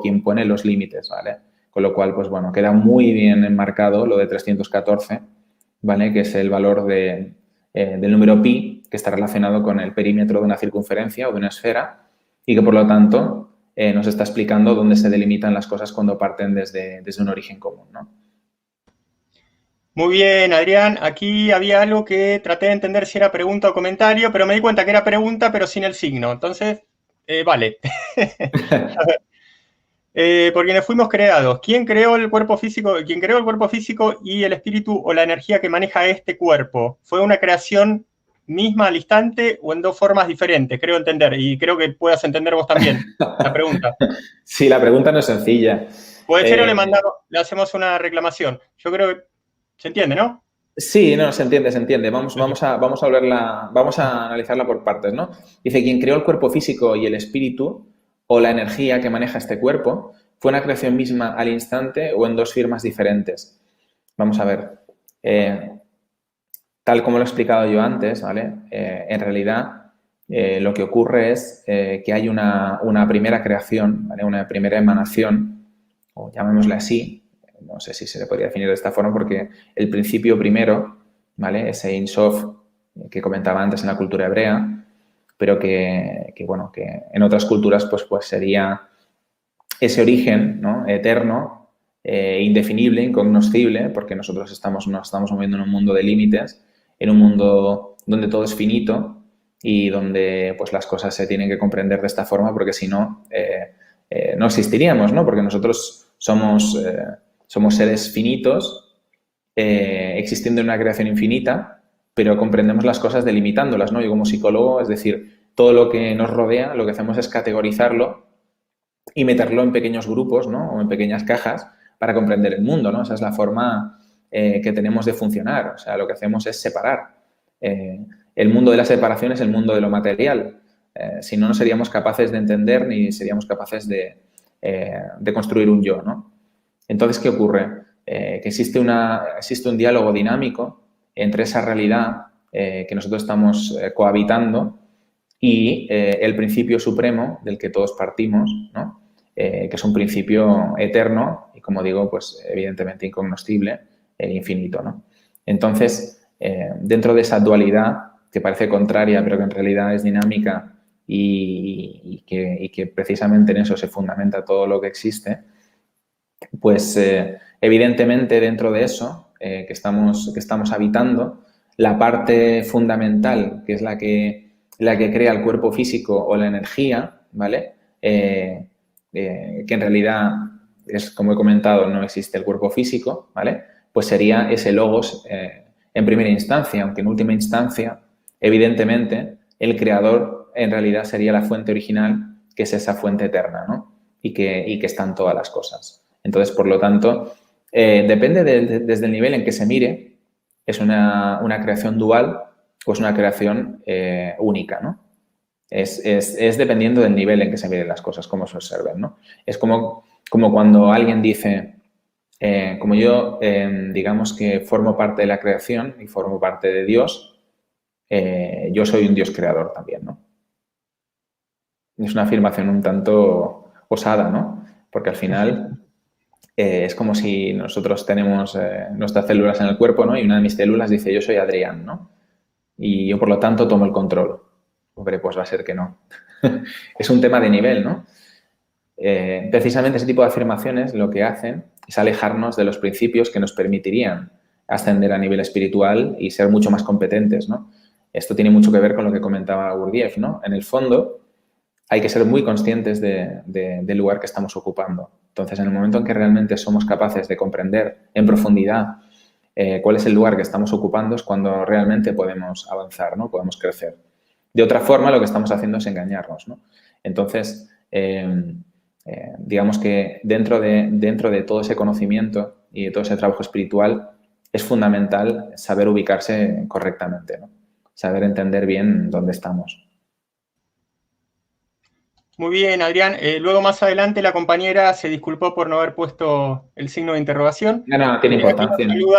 quien pone los límites, ¿vale? Con lo cual, pues bueno, queda muy bien enmarcado lo de 314, ¿vale? Que es el valor del número pi, que está relacionado con el perímetro de una circunferencia o de una esfera y que, por lo tanto, nos está explicando dónde se delimitan las cosas cuando parten desde un origen común, ¿no? Muy bien, Adrián. Aquí había algo que traté de entender si era pregunta o comentario, pero me di cuenta que era pregunta, pero sin el signo. Entonces, vale. A ver, por quienes fuimos creados. ¿Quién creó el cuerpo físico? ¿Quién creó el cuerpo físico y el espíritu o la energía que maneja este cuerpo? ¿Fue una creación misma al instante o en dos formas diferentes? Creo entender, y creo que puedas entender vos también la pregunta. Sí, la pregunta no es sencilla. Puede ser o Eh, le hacemos una reclamación. Yo creo que se entiende, ¿no? sí, no, se entiende, se entiende. Vamos a analizarla por partes, ¿no? Dice, quien creó el cuerpo físico y el espíritu o la energía que maneja este cuerpo, ¿fue una creación misma al instante o en dos firmas diferentes? Vamos a ver. Eh, Tal como lo he explicado yo antes, ¿vale? En realidad, lo que ocurre es que hay una primera creación, ¿vale? Una primera emanación, o llamémosla así, no sé si se le podría definir de esta forma, porque el principio primero, ¿vale? Ese Ein Sof que comentaba antes en la cultura hebrea, pero bueno, que en otras culturas pues sería ese origen, ¿no? Eterno, indefinible, incognoscible, porque nosotros nos estamos moviendo en un mundo de límites, en un mundo donde todo es finito y donde pues, las cosas se tienen que comprender de esta forma, porque si no, no existiríamos, ¿no? Porque nosotros somos seres finitos, existiendo en una creación infinita, pero comprendemos las cosas delimitándolas, ¿no? Yo como psicólogo, es decir, todo lo que nos rodea, lo que hacemos es categorizarlo y meterlo en pequeños grupos, ¿no? O en pequeñas cajas para comprender el mundo, ¿no? Esa es la forma que tenemos de funcionar. O sea, lo que hacemos es separar. El mundo de la separación es el mundo de lo material. Si no, no seríamos capaces de entender ni seríamos capaces de construir un yo, ¿no? Entonces, ¿qué ocurre? Que existe un diálogo dinámico entre esa realidad que nosotros estamos cohabitando y el principio supremo del que todos partimos, ¿no? Que es un principio eterno y, como digo, pues evidentemente incognoscible e infinito, ¿no? Entonces, dentro de esa dualidad que parece contraria, pero que en realidad es dinámica y que precisamente en eso se fundamenta todo lo que existe, pues evidentemente dentro de eso que estamos habitando, la parte fundamental, que es la que crea el cuerpo físico o la energía, ¿vale? Que en realidad es, como he comentado, no existe el cuerpo físico, ¿vale? Pues sería ese logos en primera instancia, aunque en última instancia, evidentemente, el creador en realidad sería la fuente original, que es esa fuente eterna, ¿no? Y que están todas las cosas. Entonces, por lo tanto, depende desde el nivel en que se mire, es una creación dual o es una creación única, ¿no? Es dependiendo del nivel en que se miren las cosas, cómo se observen, ¿no? Es como cuando alguien dice, como yo, digamos que formo parte de la creación y formo parte de Dios, yo soy un Dios creador también, ¿no? Es una afirmación un tanto osada, ¿no? Porque al final es como si nosotros tenemos nuestras células en el cuerpo, ¿no? Y una de mis células dice, yo soy Adrián, ¿no? Y yo, por lo tanto, tomo el control. Hombre, pues va a ser que no. Es un tema de nivel, ¿no? Precisamente ese tipo de afirmaciones lo que hacen es alejarnos de los principios que nos permitirían ascender a nivel espiritual y ser mucho más competentes, ¿no? Esto tiene mucho que ver con lo que comentaba Gurdjieff, ¿no? En el fondo, hay que ser muy conscientes del lugar que estamos ocupando. Entonces, en el momento en que realmente somos capaces de comprender en profundidad cuál es el lugar que estamos ocupando, es cuando realmente podemos avanzar, ¿no? Podemos crecer. De otra forma, lo que estamos haciendo es engañarnos, ¿no? Entonces, digamos que dentro de todo ese conocimiento y de todo ese trabajo espiritual, es fundamental saber ubicarse correctamente, ¿no? Saber entender bien dónde estamos. Muy bien, Adrián. Luego más adelante la compañera se disculpó por no haber puesto el signo de interrogación. No, no tiene Aquí nos importancia. saluda.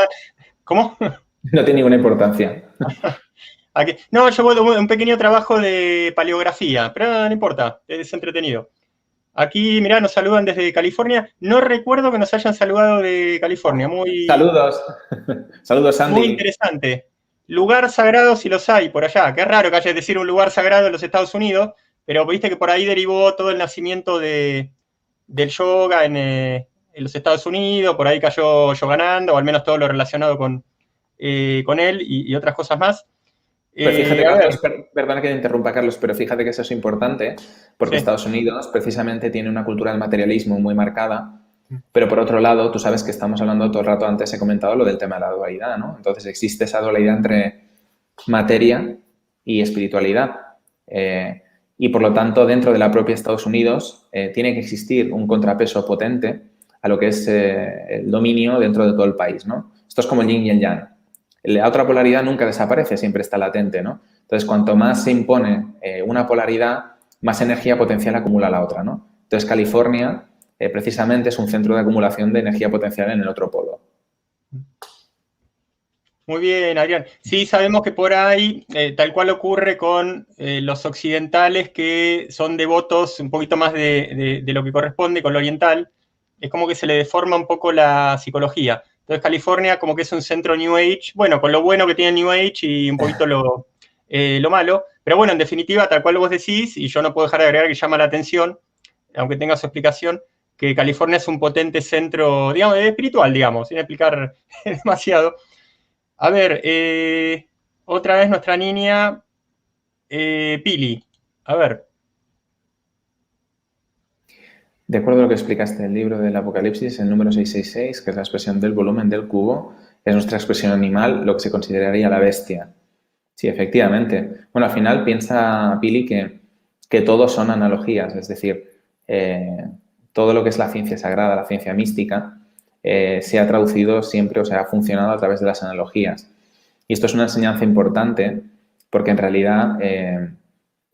¿Cómo? No tiene ninguna importancia. Aquí. No, yo voy a un pequeño trabajo de paleografía, pero no importa, es entretenido. Aquí, mirá, nos saludan desde California. No recuerdo que nos hayan saludado de California. Muy, Saludos. Saludos, muy Sandy. interesante. Lugar sagrado si los hay por allá. Qué raro que haya que decir un lugar sagrado en los Estados Unidos, pero viste que por ahí derivó todo el nacimiento del yoga en los Estados Unidos, por ahí cayó Yogananda, o al menos todo lo relacionado con él y otras cosas más. Pero fíjate, A ver, Carlos, perdona que te interrumpa, Carlos, pero fíjate que eso es importante porque sí. Estados Unidos precisamente tiene una cultura del materialismo muy marcada, pero por otro lado, tú sabes que estamos hablando todo el rato, antes he comentado lo del tema de la dualidad, ¿no? Entonces existe esa dualidad entre materia y espiritualidad. Y por lo tanto, dentro de la propia Estados Unidos tiene que existir un contrapeso potente a lo que es el dominio dentro de todo el país, ¿no? Esto es como el yin y el yang. La otra polaridad nunca desaparece, siempre está latente, ¿no? Entonces, cuanto más se impone una polaridad, más energía potencial acumula la otra, ¿no? Entonces, California precisamente es un centro de acumulación de energía potencial en el otro polo. Muy bien, Adrián. Sí, sabemos que por ahí, tal cual ocurre con los occidentales que son devotos un poquito más de lo que corresponde con lo oriental, es como que se le deforma un poco la psicología. Entonces California como que es un centro New Age, bueno, con lo bueno que tiene New Age y un poquito lo malo, pero bueno, en definitiva, tal cual vos decís, y yo no puedo dejar de agregar que llama la atención, aunque tenga su explicación, que California es un potente centro, digamos, espiritual, digamos, sin explicar demasiado. A ver, otra vez nuestra niña Pili. A ver. De acuerdo a lo que explicaste en el libro del Apocalipsis, el número 666, que es la expresión del volumen del cubo, es nuestra expresión animal, lo que se consideraría la bestia. Sí, efectivamente. Bueno, al final piensa Pili que todo son analogías, es decir, todo lo que es la ciencia sagrada, la ciencia mística, se ha traducido siempre o se ha funcionado a través de las analogías. Y esto es una enseñanza importante porque en realidad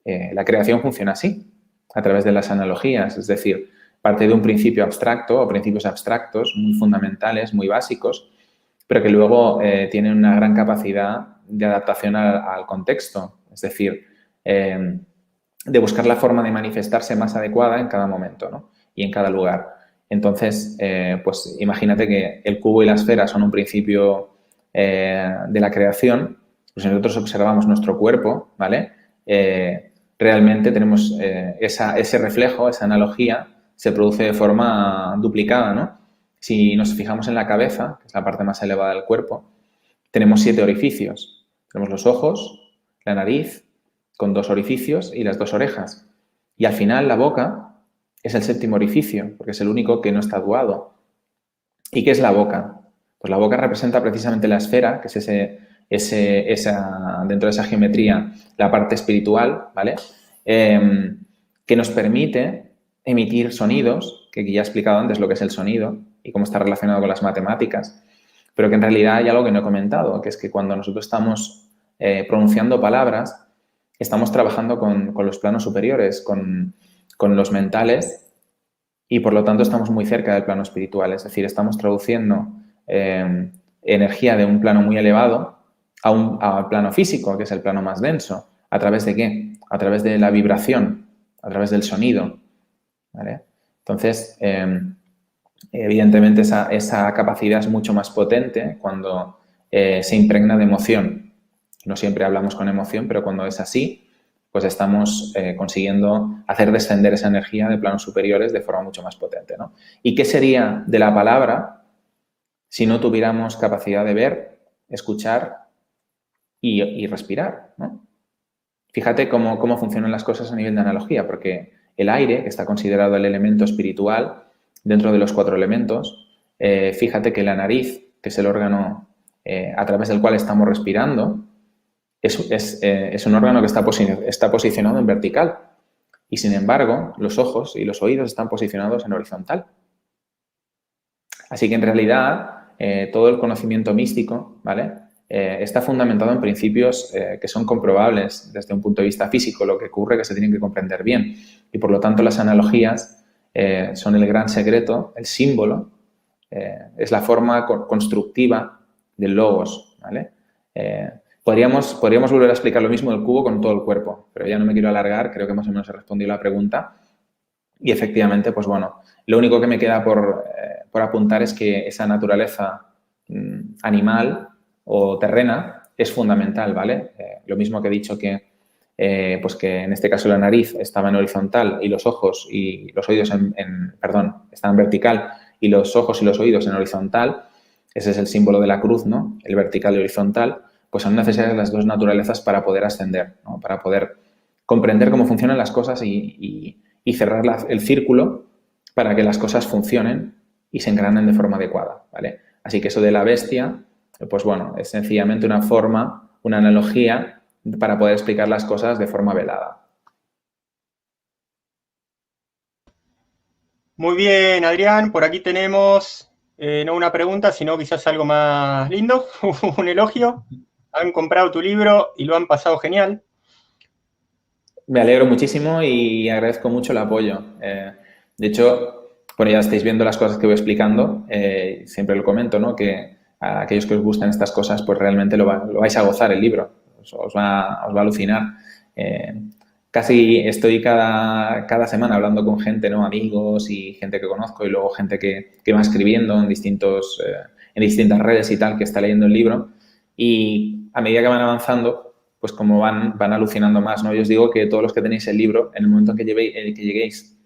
la creación funciona así, a través de las analogías, es decir, parte de un principio abstracto o principios abstractos muy fundamentales, muy básicos, pero que luego tienen una gran capacidad de adaptación al contexto, es decir, de buscar la forma de manifestarse más adecuada en cada momento, ¿no? Y en cada lugar. Entonces, pues imagínate que el cubo y la esfera son un principio de la creación, pues si nosotros observamos nuestro cuerpo, ¿vale? Realmente tenemos ese reflejo, esa analogía, se produce de forma duplicada, ¿no? Si nos fijamos en la cabeza, que es la parte más elevada del cuerpo, tenemos 7 orificios. Tenemos los ojos, la nariz, con 2 orificios y las 2 orejas. Y al final la boca es el 7º orificio, porque es el único que no está duado. ¿Y qué es la boca? Pues la boca representa precisamente la esfera, que es dentro de esa geometría, la parte espiritual, ¿vale? Que nos permite emitir sonidos, que ya he explicado antes lo que es el sonido y cómo está relacionado con las matemáticas, pero que en realidad hay algo que no he comentado, que es que cuando nosotros estamos pronunciando palabras, estamos trabajando con los planos superiores, con los mentales, y por lo tanto estamos muy cerca del plano espiritual, es decir, estamos traduciendo energía de un plano muy elevado a plano físico, que es el plano más denso. ¿A través de qué? A través de la vibración, a través del sonido, ¿vale? Entonces, evidentemente esa capacidad es mucho más potente cuando se impregna de emoción. No siempre hablamos con emoción, pero cuando es así, pues estamos consiguiendo hacer descender esa energía de planos superiores de forma mucho más potente, ¿no? ¿Y qué sería de la palabra si no tuviéramos capacidad de ver, escuchar y respirar, ¿no? Fíjate cómo funcionan las cosas a nivel de analogía, porque el aire, que está considerado el elemento espiritual dentro de los 4 elementos, fíjate que la nariz, que es el órgano a través del cual estamos respirando, es un órgano que está posicionado en vertical y, sin embargo, los ojos y los oídos están posicionados en horizontal. Así que, en realidad, todo el conocimiento místico, ¿vale?, está fundamentado en principios que son comprobables desde un punto de vista físico, lo que ocurre que se tienen que comprender bien. Y, por lo tanto, las analogías son el gran secreto, el símbolo, es la forma constructiva del logos, ¿vale? Podríamos volver a explicar lo mismo del cubo con todo el cuerpo, pero ya no me quiero alargar, creo que más o menos he respondido la pregunta. Y efectivamente, pues bueno, lo único que me queda por apuntar es que esa naturaleza animal o terrena es fundamental, ¿vale? Lo mismo que he dicho pues que en este caso la nariz estaba en horizontal y los ojos y los oídos están en vertical y los ojos y los oídos en horizontal, ese es el símbolo de la cruz, ¿no? El vertical y horizontal, pues son necesarias las dos naturalezas para poder ascender, ¿no? Para poder comprender cómo funcionan las cosas y cerrar el círculo para que las cosas funcionen y se engranen de forma adecuada, ¿vale? Así que eso de la bestia, pues bueno, es sencillamente una forma, una analogía para poder explicar las cosas de forma velada. Muy bien, Adrián, por aquí tenemos no una pregunta, sino quizás algo más lindo, un elogio. Han comprado tu libro y lo han pasado genial. Me alegro muchísimo y agradezco mucho el apoyo. De hecho, bueno, ya estáis viendo las cosas que voy explicando. Siempre lo comento, ¿no? Que a aquellos que os gustan estas cosas, pues realmente lo vais a gozar el libro. Os va a alucinar. Casi estoy cada semana hablando con gente, ¿no? Amigos y gente que conozco y luego gente que va escribiendo en distintas redes y tal, que está leyendo el libro. Y a medida que van avanzando, pues como van alucinando más, ¿no? Yo os digo que todos los que tenéis el libro, en el momento en que lleguéis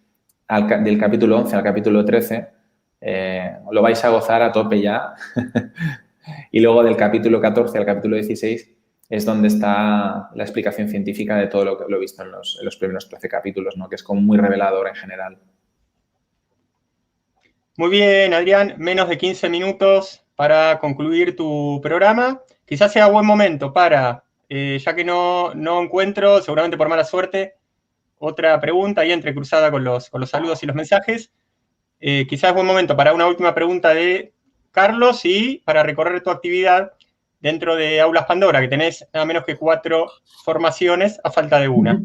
del capítulo 11 al capítulo 13, lo vais a gozar a tope ya. Y luego del capítulo 14 al capítulo 16 es donde está la explicación científica de todo lo he visto en los primeros 13 capítulos, ¿no? Que es como muy revelador en general. Muy bien, Adrián, menos de 15 minutos para concluir tu programa. Quizás sea buen momento para, ya que no encuentro, seguramente por mala suerte, otra pregunta ahí entrecruzada con los saludos y los mensajes. Quizás es buen momento para una última pregunta de Carlos y para recorrer tu actividad dentro de Aulas Pandora, que tenés nada menos que 4 formaciones a falta de una.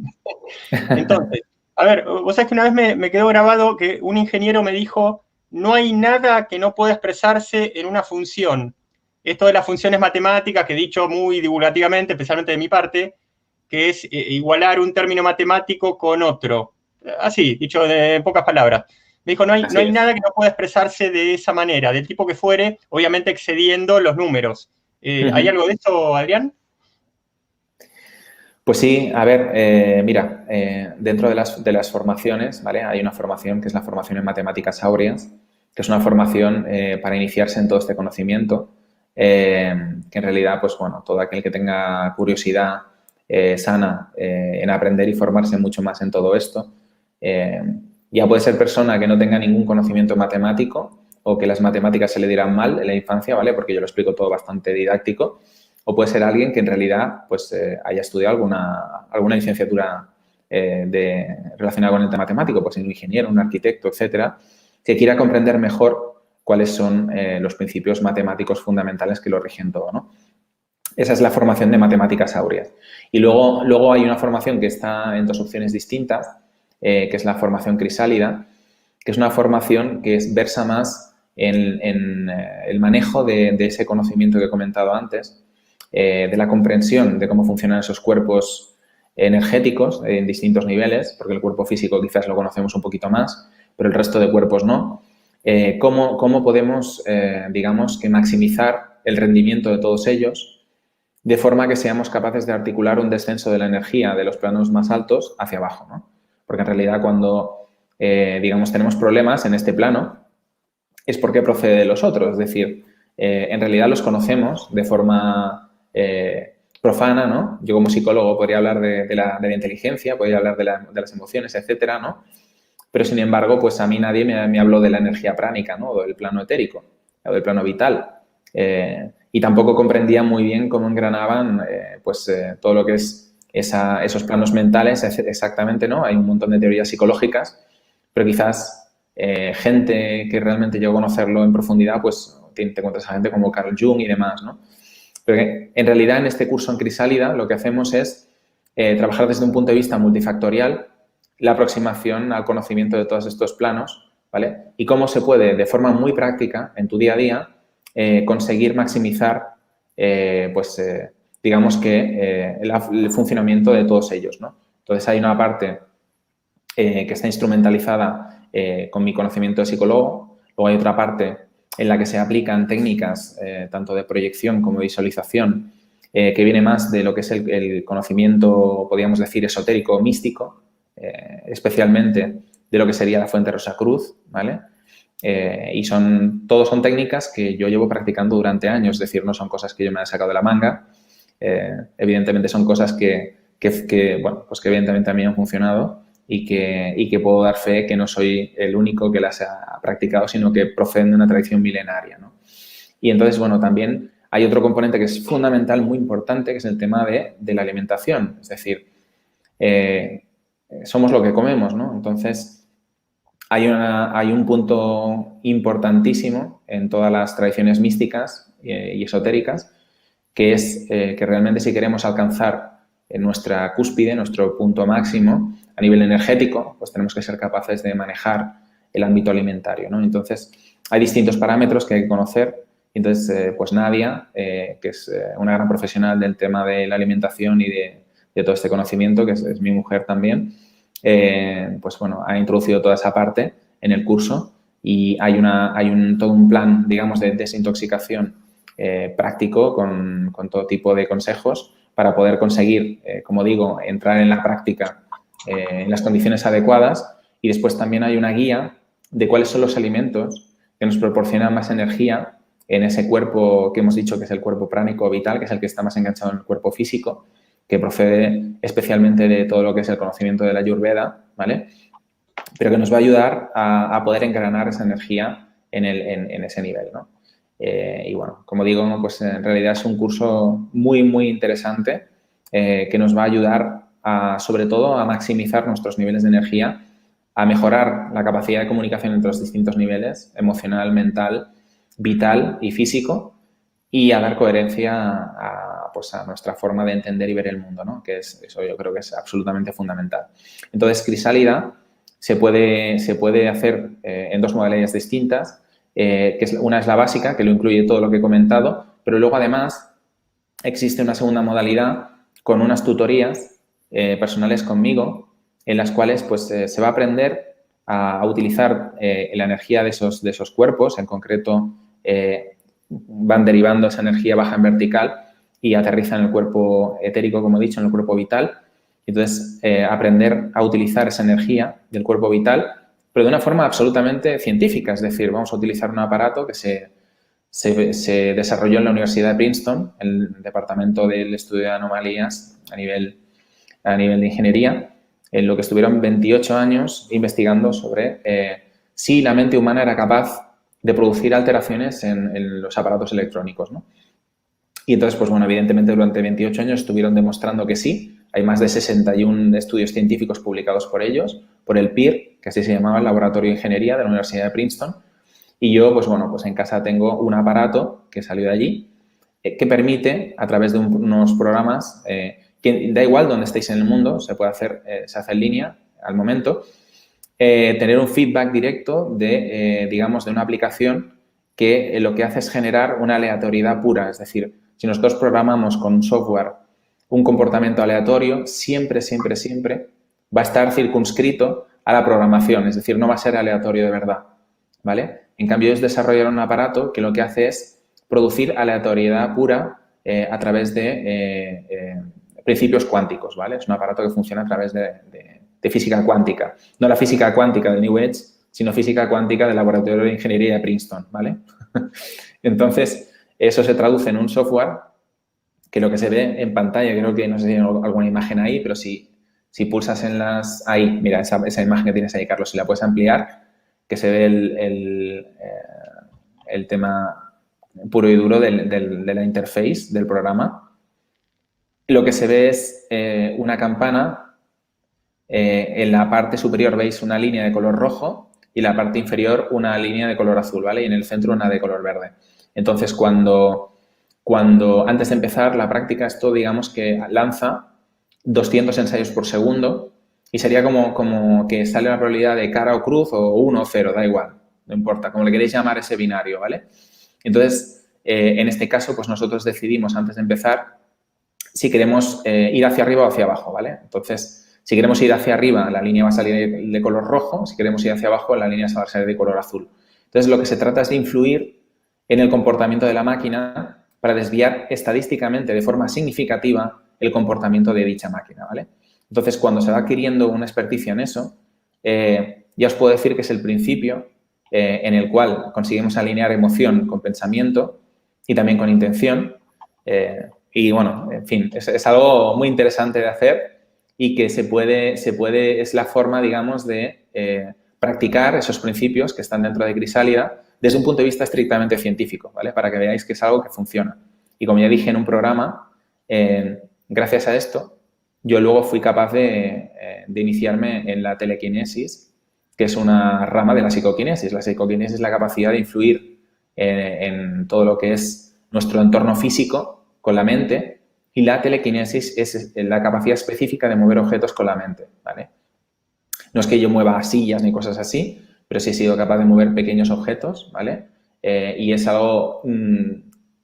Entonces, a ver, vos sabés que una vez me quedó grabado que un ingeniero me dijo: no hay nada que no pueda expresarse en una función. Esto de las funciones matemáticas, que he dicho muy divulgativamente, especialmente de mi parte, que es igualar un término matemático con otro. Así, dicho en pocas palabras. Me dijo, no hay nada que no pueda expresarse de esa manera, del tipo que fuere, obviamente excediendo los números. ¿Hay algo de eso, Adrián? Pues sí, a ver, mira, dentro de las formaciones, ¿vale? Hay una formación que es la formación en matemáticas áureas, que es una formación para iniciarse en todo este conocimiento, que en realidad, pues bueno, todo aquel que tenga curiosidad sana en aprender y formarse mucho más en todo esto, ya puede ser persona que no tenga ningún conocimiento matemático o que las matemáticas se le dieran mal en la infancia, ¿vale? Porque yo lo explico todo bastante didáctico. O puede ser alguien que en realidad pues, haya estudiado alguna licenciatura relacionada con el tema matemático, pues un ingeniero, un arquitecto, etcétera, que quiera comprender mejor cuáles son los principios matemáticos fundamentales que lo rigen todo, ¿no? Esa es la formación de matemáticas áureas. Y luego hay una formación que está en dos opciones distintas, que es la formación crisálida, que es una formación que versa más en el manejo de ese conocimiento que he comentado antes, de la comprensión de cómo funcionan esos cuerpos energéticos en distintos niveles, porque el cuerpo físico quizás lo conocemos un poquito más, pero el resto de cuerpos no. Cómo podemos, digamos, que maximizar el rendimiento de todos ellos de forma que seamos capaces de articular un descenso de la energía de los planos más altos hacia abajo, ¿no? Porque en realidad cuando, digamos, tenemos problemas en este plano es porque procede de los otros, es decir, en realidad los conocemos de forma profana, ¿no? Yo como psicólogo podría hablar de la inteligencia, podría hablar de las emociones, etcétera, ¿no? Pero sin embargo, pues a mí nadie me habló de la energía pránica, ¿no? O del plano etérico, o del plano vital. Y tampoco comprendía muy bien cómo engranaban todo lo que es esos planos mentales exactamente, ¿no? Hay un montón de teorías psicológicas, pero quizás gente que realmente llegó a conocerlo en profundidad, pues te encuentras a gente como Carl Jung y demás, ¿no? Pero en realidad en este curso en Crisálida lo que hacemos es trabajar desde un punto de vista multifactorial la aproximación al conocimiento de todos estos planos, ¿vale? Y cómo se puede, de forma muy práctica, en tu día a día, conseguir maximizar, digamos que el funcionamiento de todos ellos, ¿no? Entonces hay una parte que está instrumentalizada con mi conocimiento de psicólogo, luego hay otra parte en la que se aplican técnicas tanto de proyección como de visualización, que viene más de lo que es el conocimiento, podríamos decir, esotérico o místico, especialmente de lo que sería la fuente Rosacruz, ¿vale? Y todos son técnicas que yo llevo practicando durante años, es decir, no son cosas que yo me he sacado de la manga. Evidentemente son cosas bueno, pues que evidentemente a mí han funcionado y que puedo dar fe que no soy el único que las ha practicado, sino que proceden de una tradición milenaria, ¿no? Y entonces, bueno, también hay otro componente que es fundamental, muy importante, que es el tema de la alimentación. Es decir, somos lo que comemos, ¿no? Entonces, hay un punto importantísimo en todas las tradiciones místicas y esotéricas, que es que realmente si queremos alcanzar nuestra cúspide, nuestro punto máximo a nivel energético, pues tenemos que ser capaces de manejar el ámbito alimentario, ¿no? Entonces, hay distintos parámetros que hay que conocer. Entonces, pues Nadia, que es una gran profesional del tema de la alimentación y de todo este conocimiento, que es mi mujer también, pues bueno, ha introducido toda esa parte en el curso y hay todo un plan, digamos, de desintoxicación práctico con todo tipo de consejos para poder conseguir, como digo, entrar en la práctica en las condiciones adecuadas. Y después también hay una guía de cuáles son los alimentos que nos proporcionan más energía en ese cuerpo que hemos dicho que es el cuerpo pránico vital, que es el que está más enganchado en el cuerpo físico, que procede especialmente de todo lo que es el conocimiento de la Ayurveda, ¿vale? Pero que nos va a ayudar a poder engranar esa energía en ese nivel, ¿no? Y bueno, como digo, pues en realidad es un curso muy, muy interesante que nos va a ayudar sobre todo a maximizar nuestros niveles de energía, a mejorar la capacidad de comunicación entre los distintos niveles, emocional, mental, vital y físico, y a dar coherencia pues a nuestra forma de entender y ver el mundo, ¿no? Que eso yo creo que es absolutamente fundamental. Entonces, Crisálida se puede hacer en dos modalidades distintas, una es la básica, que lo incluye todo lo que he comentado, pero luego además existe una segunda modalidad con unas tutorías personales conmigo, en las cuales pues se va a aprender a utilizar la energía de esos cuerpos, en concreto van derivando esa energía baja en vertical y aterriza en el cuerpo etérico, como he dicho, en el cuerpo vital. Entonces, aprender a utilizar esa energía del cuerpo vital, pero de una forma absolutamente científica. Es decir, vamos a utilizar un aparato que se desarrolló en la Universidad de Princeton, el departamento del estudio de anomalías a nivel de ingeniería, en lo que estuvieron 28 años investigando sobre si la mente humana era capaz de producir alteraciones en los aparatos electrónicos, ¿no? Y entonces, pues bueno, evidentemente durante 28 años estuvieron demostrando que sí. Hay más de 61 estudios científicos publicados por ellos, por el PIR, que así se llamaba el Laboratorio de Ingeniería de la Universidad de Princeton. Y yo, pues bueno, pues en casa tengo un aparato que salió de allí que permite, a través de unos programas, que da igual donde estéis en el mundo, se puede hacer, se hace en línea al momento, tener un feedback directo digamos, de una aplicación que lo que hace es generar una aleatoriedad pura. Es decir, si nosotros programamos con un software un comportamiento aleatorio, siempre, siempre, siempre va a estar circunscrito a la programación, es decir, no va a ser aleatorio de verdad, ¿vale? En cambio, ellos desarrollaron un aparato que lo que hace es producir aleatoriedad pura a través de principios cuánticos, ¿vale? Es un aparato que funciona a través de física cuántica. No la física cuántica del New Age, sino física cuántica del Laboratorio de Ingeniería de Princeton, ¿vale? Entonces, eso se traduce en un software que lo que se ve en pantalla, creo que no sé si hay alguna imagen ahí, pero si pulsas en las... Ahí, mira, esa imagen que tienes ahí, Carlos, si la puedes ampliar, que se ve el tema puro y duro de la interface del programa. Lo que se ve es una campana. En la parte superior veis una línea de color rojo y en la parte inferior una línea de color azul, ¿vale? Y en el centro una de color verde. Entonces, cuando antes de empezar la práctica, esto digamos que lanza 200 ensayos por segundo y sería como que sale la probabilidad de cara o cruz o 1 o 0, da igual, no importa, como le queréis llamar ese binario, ¿vale? Entonces, en este caso, pues nosotros decidimos antes de empezar si queremos ir hacia arriba o hacia abajo, ¿vale? Entonces, si queremos ir hacia arriba, la línea va a salir de color rojo, si queremos ir hacia abajo, la línea va a salir de color azul. Entonces, lo que se trata es de influir en el comportamiento de la máquina para desviar estadísticamente de forma significativa el comportamiento de dicha máquina, ¿vale? Entonces, cuando se va adquiriendo una experticia en eso, ya os puedo decir que es el principio en el cual conseguimos alinear emoción con pensamiento y también con intención. Y bueno, en fin, es algo muy interesante de hacer y que es la forma, digamos, de practicar esos principios que están dentro de Crisálida desde un punto de vista estrictamente científico, ¿vale? Para que veáis que es algo que funciona. Y como ya dije en un programa, gracias a esto, yo luego fui capaz de iniciarme en la telequinesis, que es una rama de la psicoquinesis. La psicoquinesis es la capacidad de influir en todo lo que es nuestro entorno físico con la mente, y la telequinesis es la capacidad específica de mover objetos con la mente, ¿vale? No es que yo mueva sillas ni cosas así, pero sí he sido capaz de mover pequeños objetos, ¿vale? Y es algo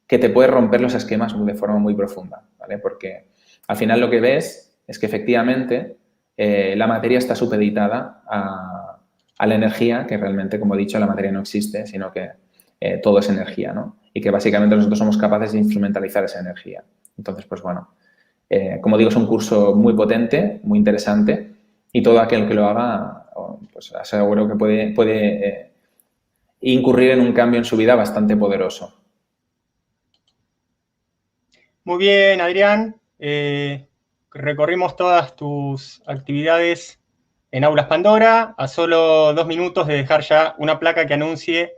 que te puede romper los esquemas de forma muy profunda, ¿vale? Porque al final lo que ves es que efectivamente la materia está supeditada a la energía, que realmente, como he dicho, la materia no existe, sino que todo es energía, ¿no? Y que básicamente nosotros somos capaces de instrumentalizar esa energía. Entonces, pues bueno, como digo, es un curso muy potente, muy interesante, y todo aquel que lo haga, pues aseguro que puede incurrir en un cambio en su vida bastante poderoso. Muy bien, Adrián. Recorrimos todas tus actividades en Aulas Pandora, a solo 2 minutos de dejar ya una placa que anuncie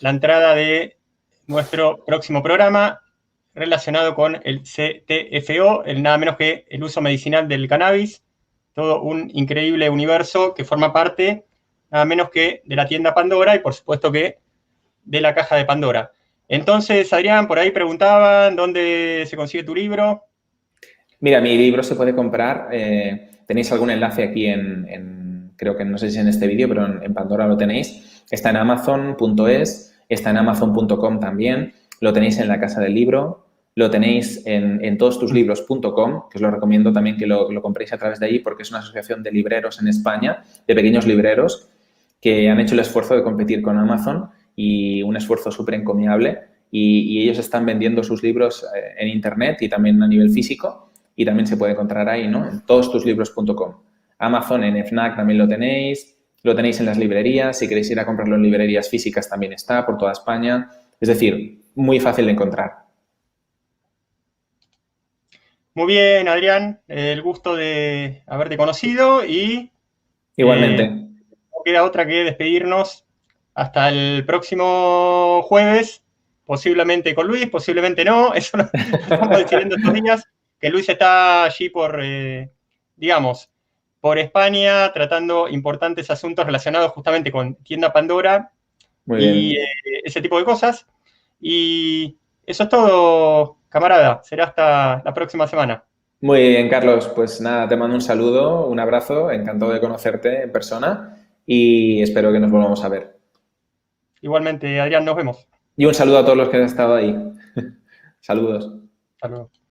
la entrada de nuestro próximo programa relacionado con el CTFO, el nada menos que el uso medicinal del cannabis, todo un increíble universo que forma parte nada menos que de la tienda Pandora y por supuesto que de la caja de Pandora. Entonces, Adrián, por ahí preguntaban dónde se consigue tu libro. Mira, mi libro se puede comprar. Tenéis algún enlace aquí creo que no sé si en este vídeo, pero en Pandora lo tenéis. Está en Amazon.es, está en Amazon.com también. Lo tenéis en la Casa del Libro. Lo tenéis en todostuslibros.com, que os lo recomiendo también que lo compréis a través de ahí, porque es una asociación de libreros en España, de pequeños libreros, que han hecho el esfuerzo de competir con Amazon, y un esfuerzo súper encomiable. Y ellos están vendiendo sus libros en Internet y también a nivel físico. Y también se puede encontrar ahí, ¿no? En todostuslibros.com. Amazon, en FNAC también lo tenéis en las librerías, si queréis ir a comprarlo en librerías físicas también está, por toda España. Es decir, muy fácil de encontrar. Muy bien, Adrián, el gusto de haberte conocido y Igualmente. no queda otra que despedirnos hasta el próximo jueves, posiblemente con Luis, posiblemente no, eso lo estamos decidiendo estos días, que Luis está allí digamos, por España, tratando importantes asuntos relacionados justamente con Tienda Pandora Muy y bien. ese tipo de cosas. Y eso es todo, camarada. Será hasta la próxima semana. Muy bien, Carlos. Pues nada, te mando un saludo, un abrazo, encantado de conocerte en persona y espero que nos volvamos a ver. Igualmente, Adrián, nos vemos. Y un saludo a todos los que han estado ahí. Saludos. Hasta luego.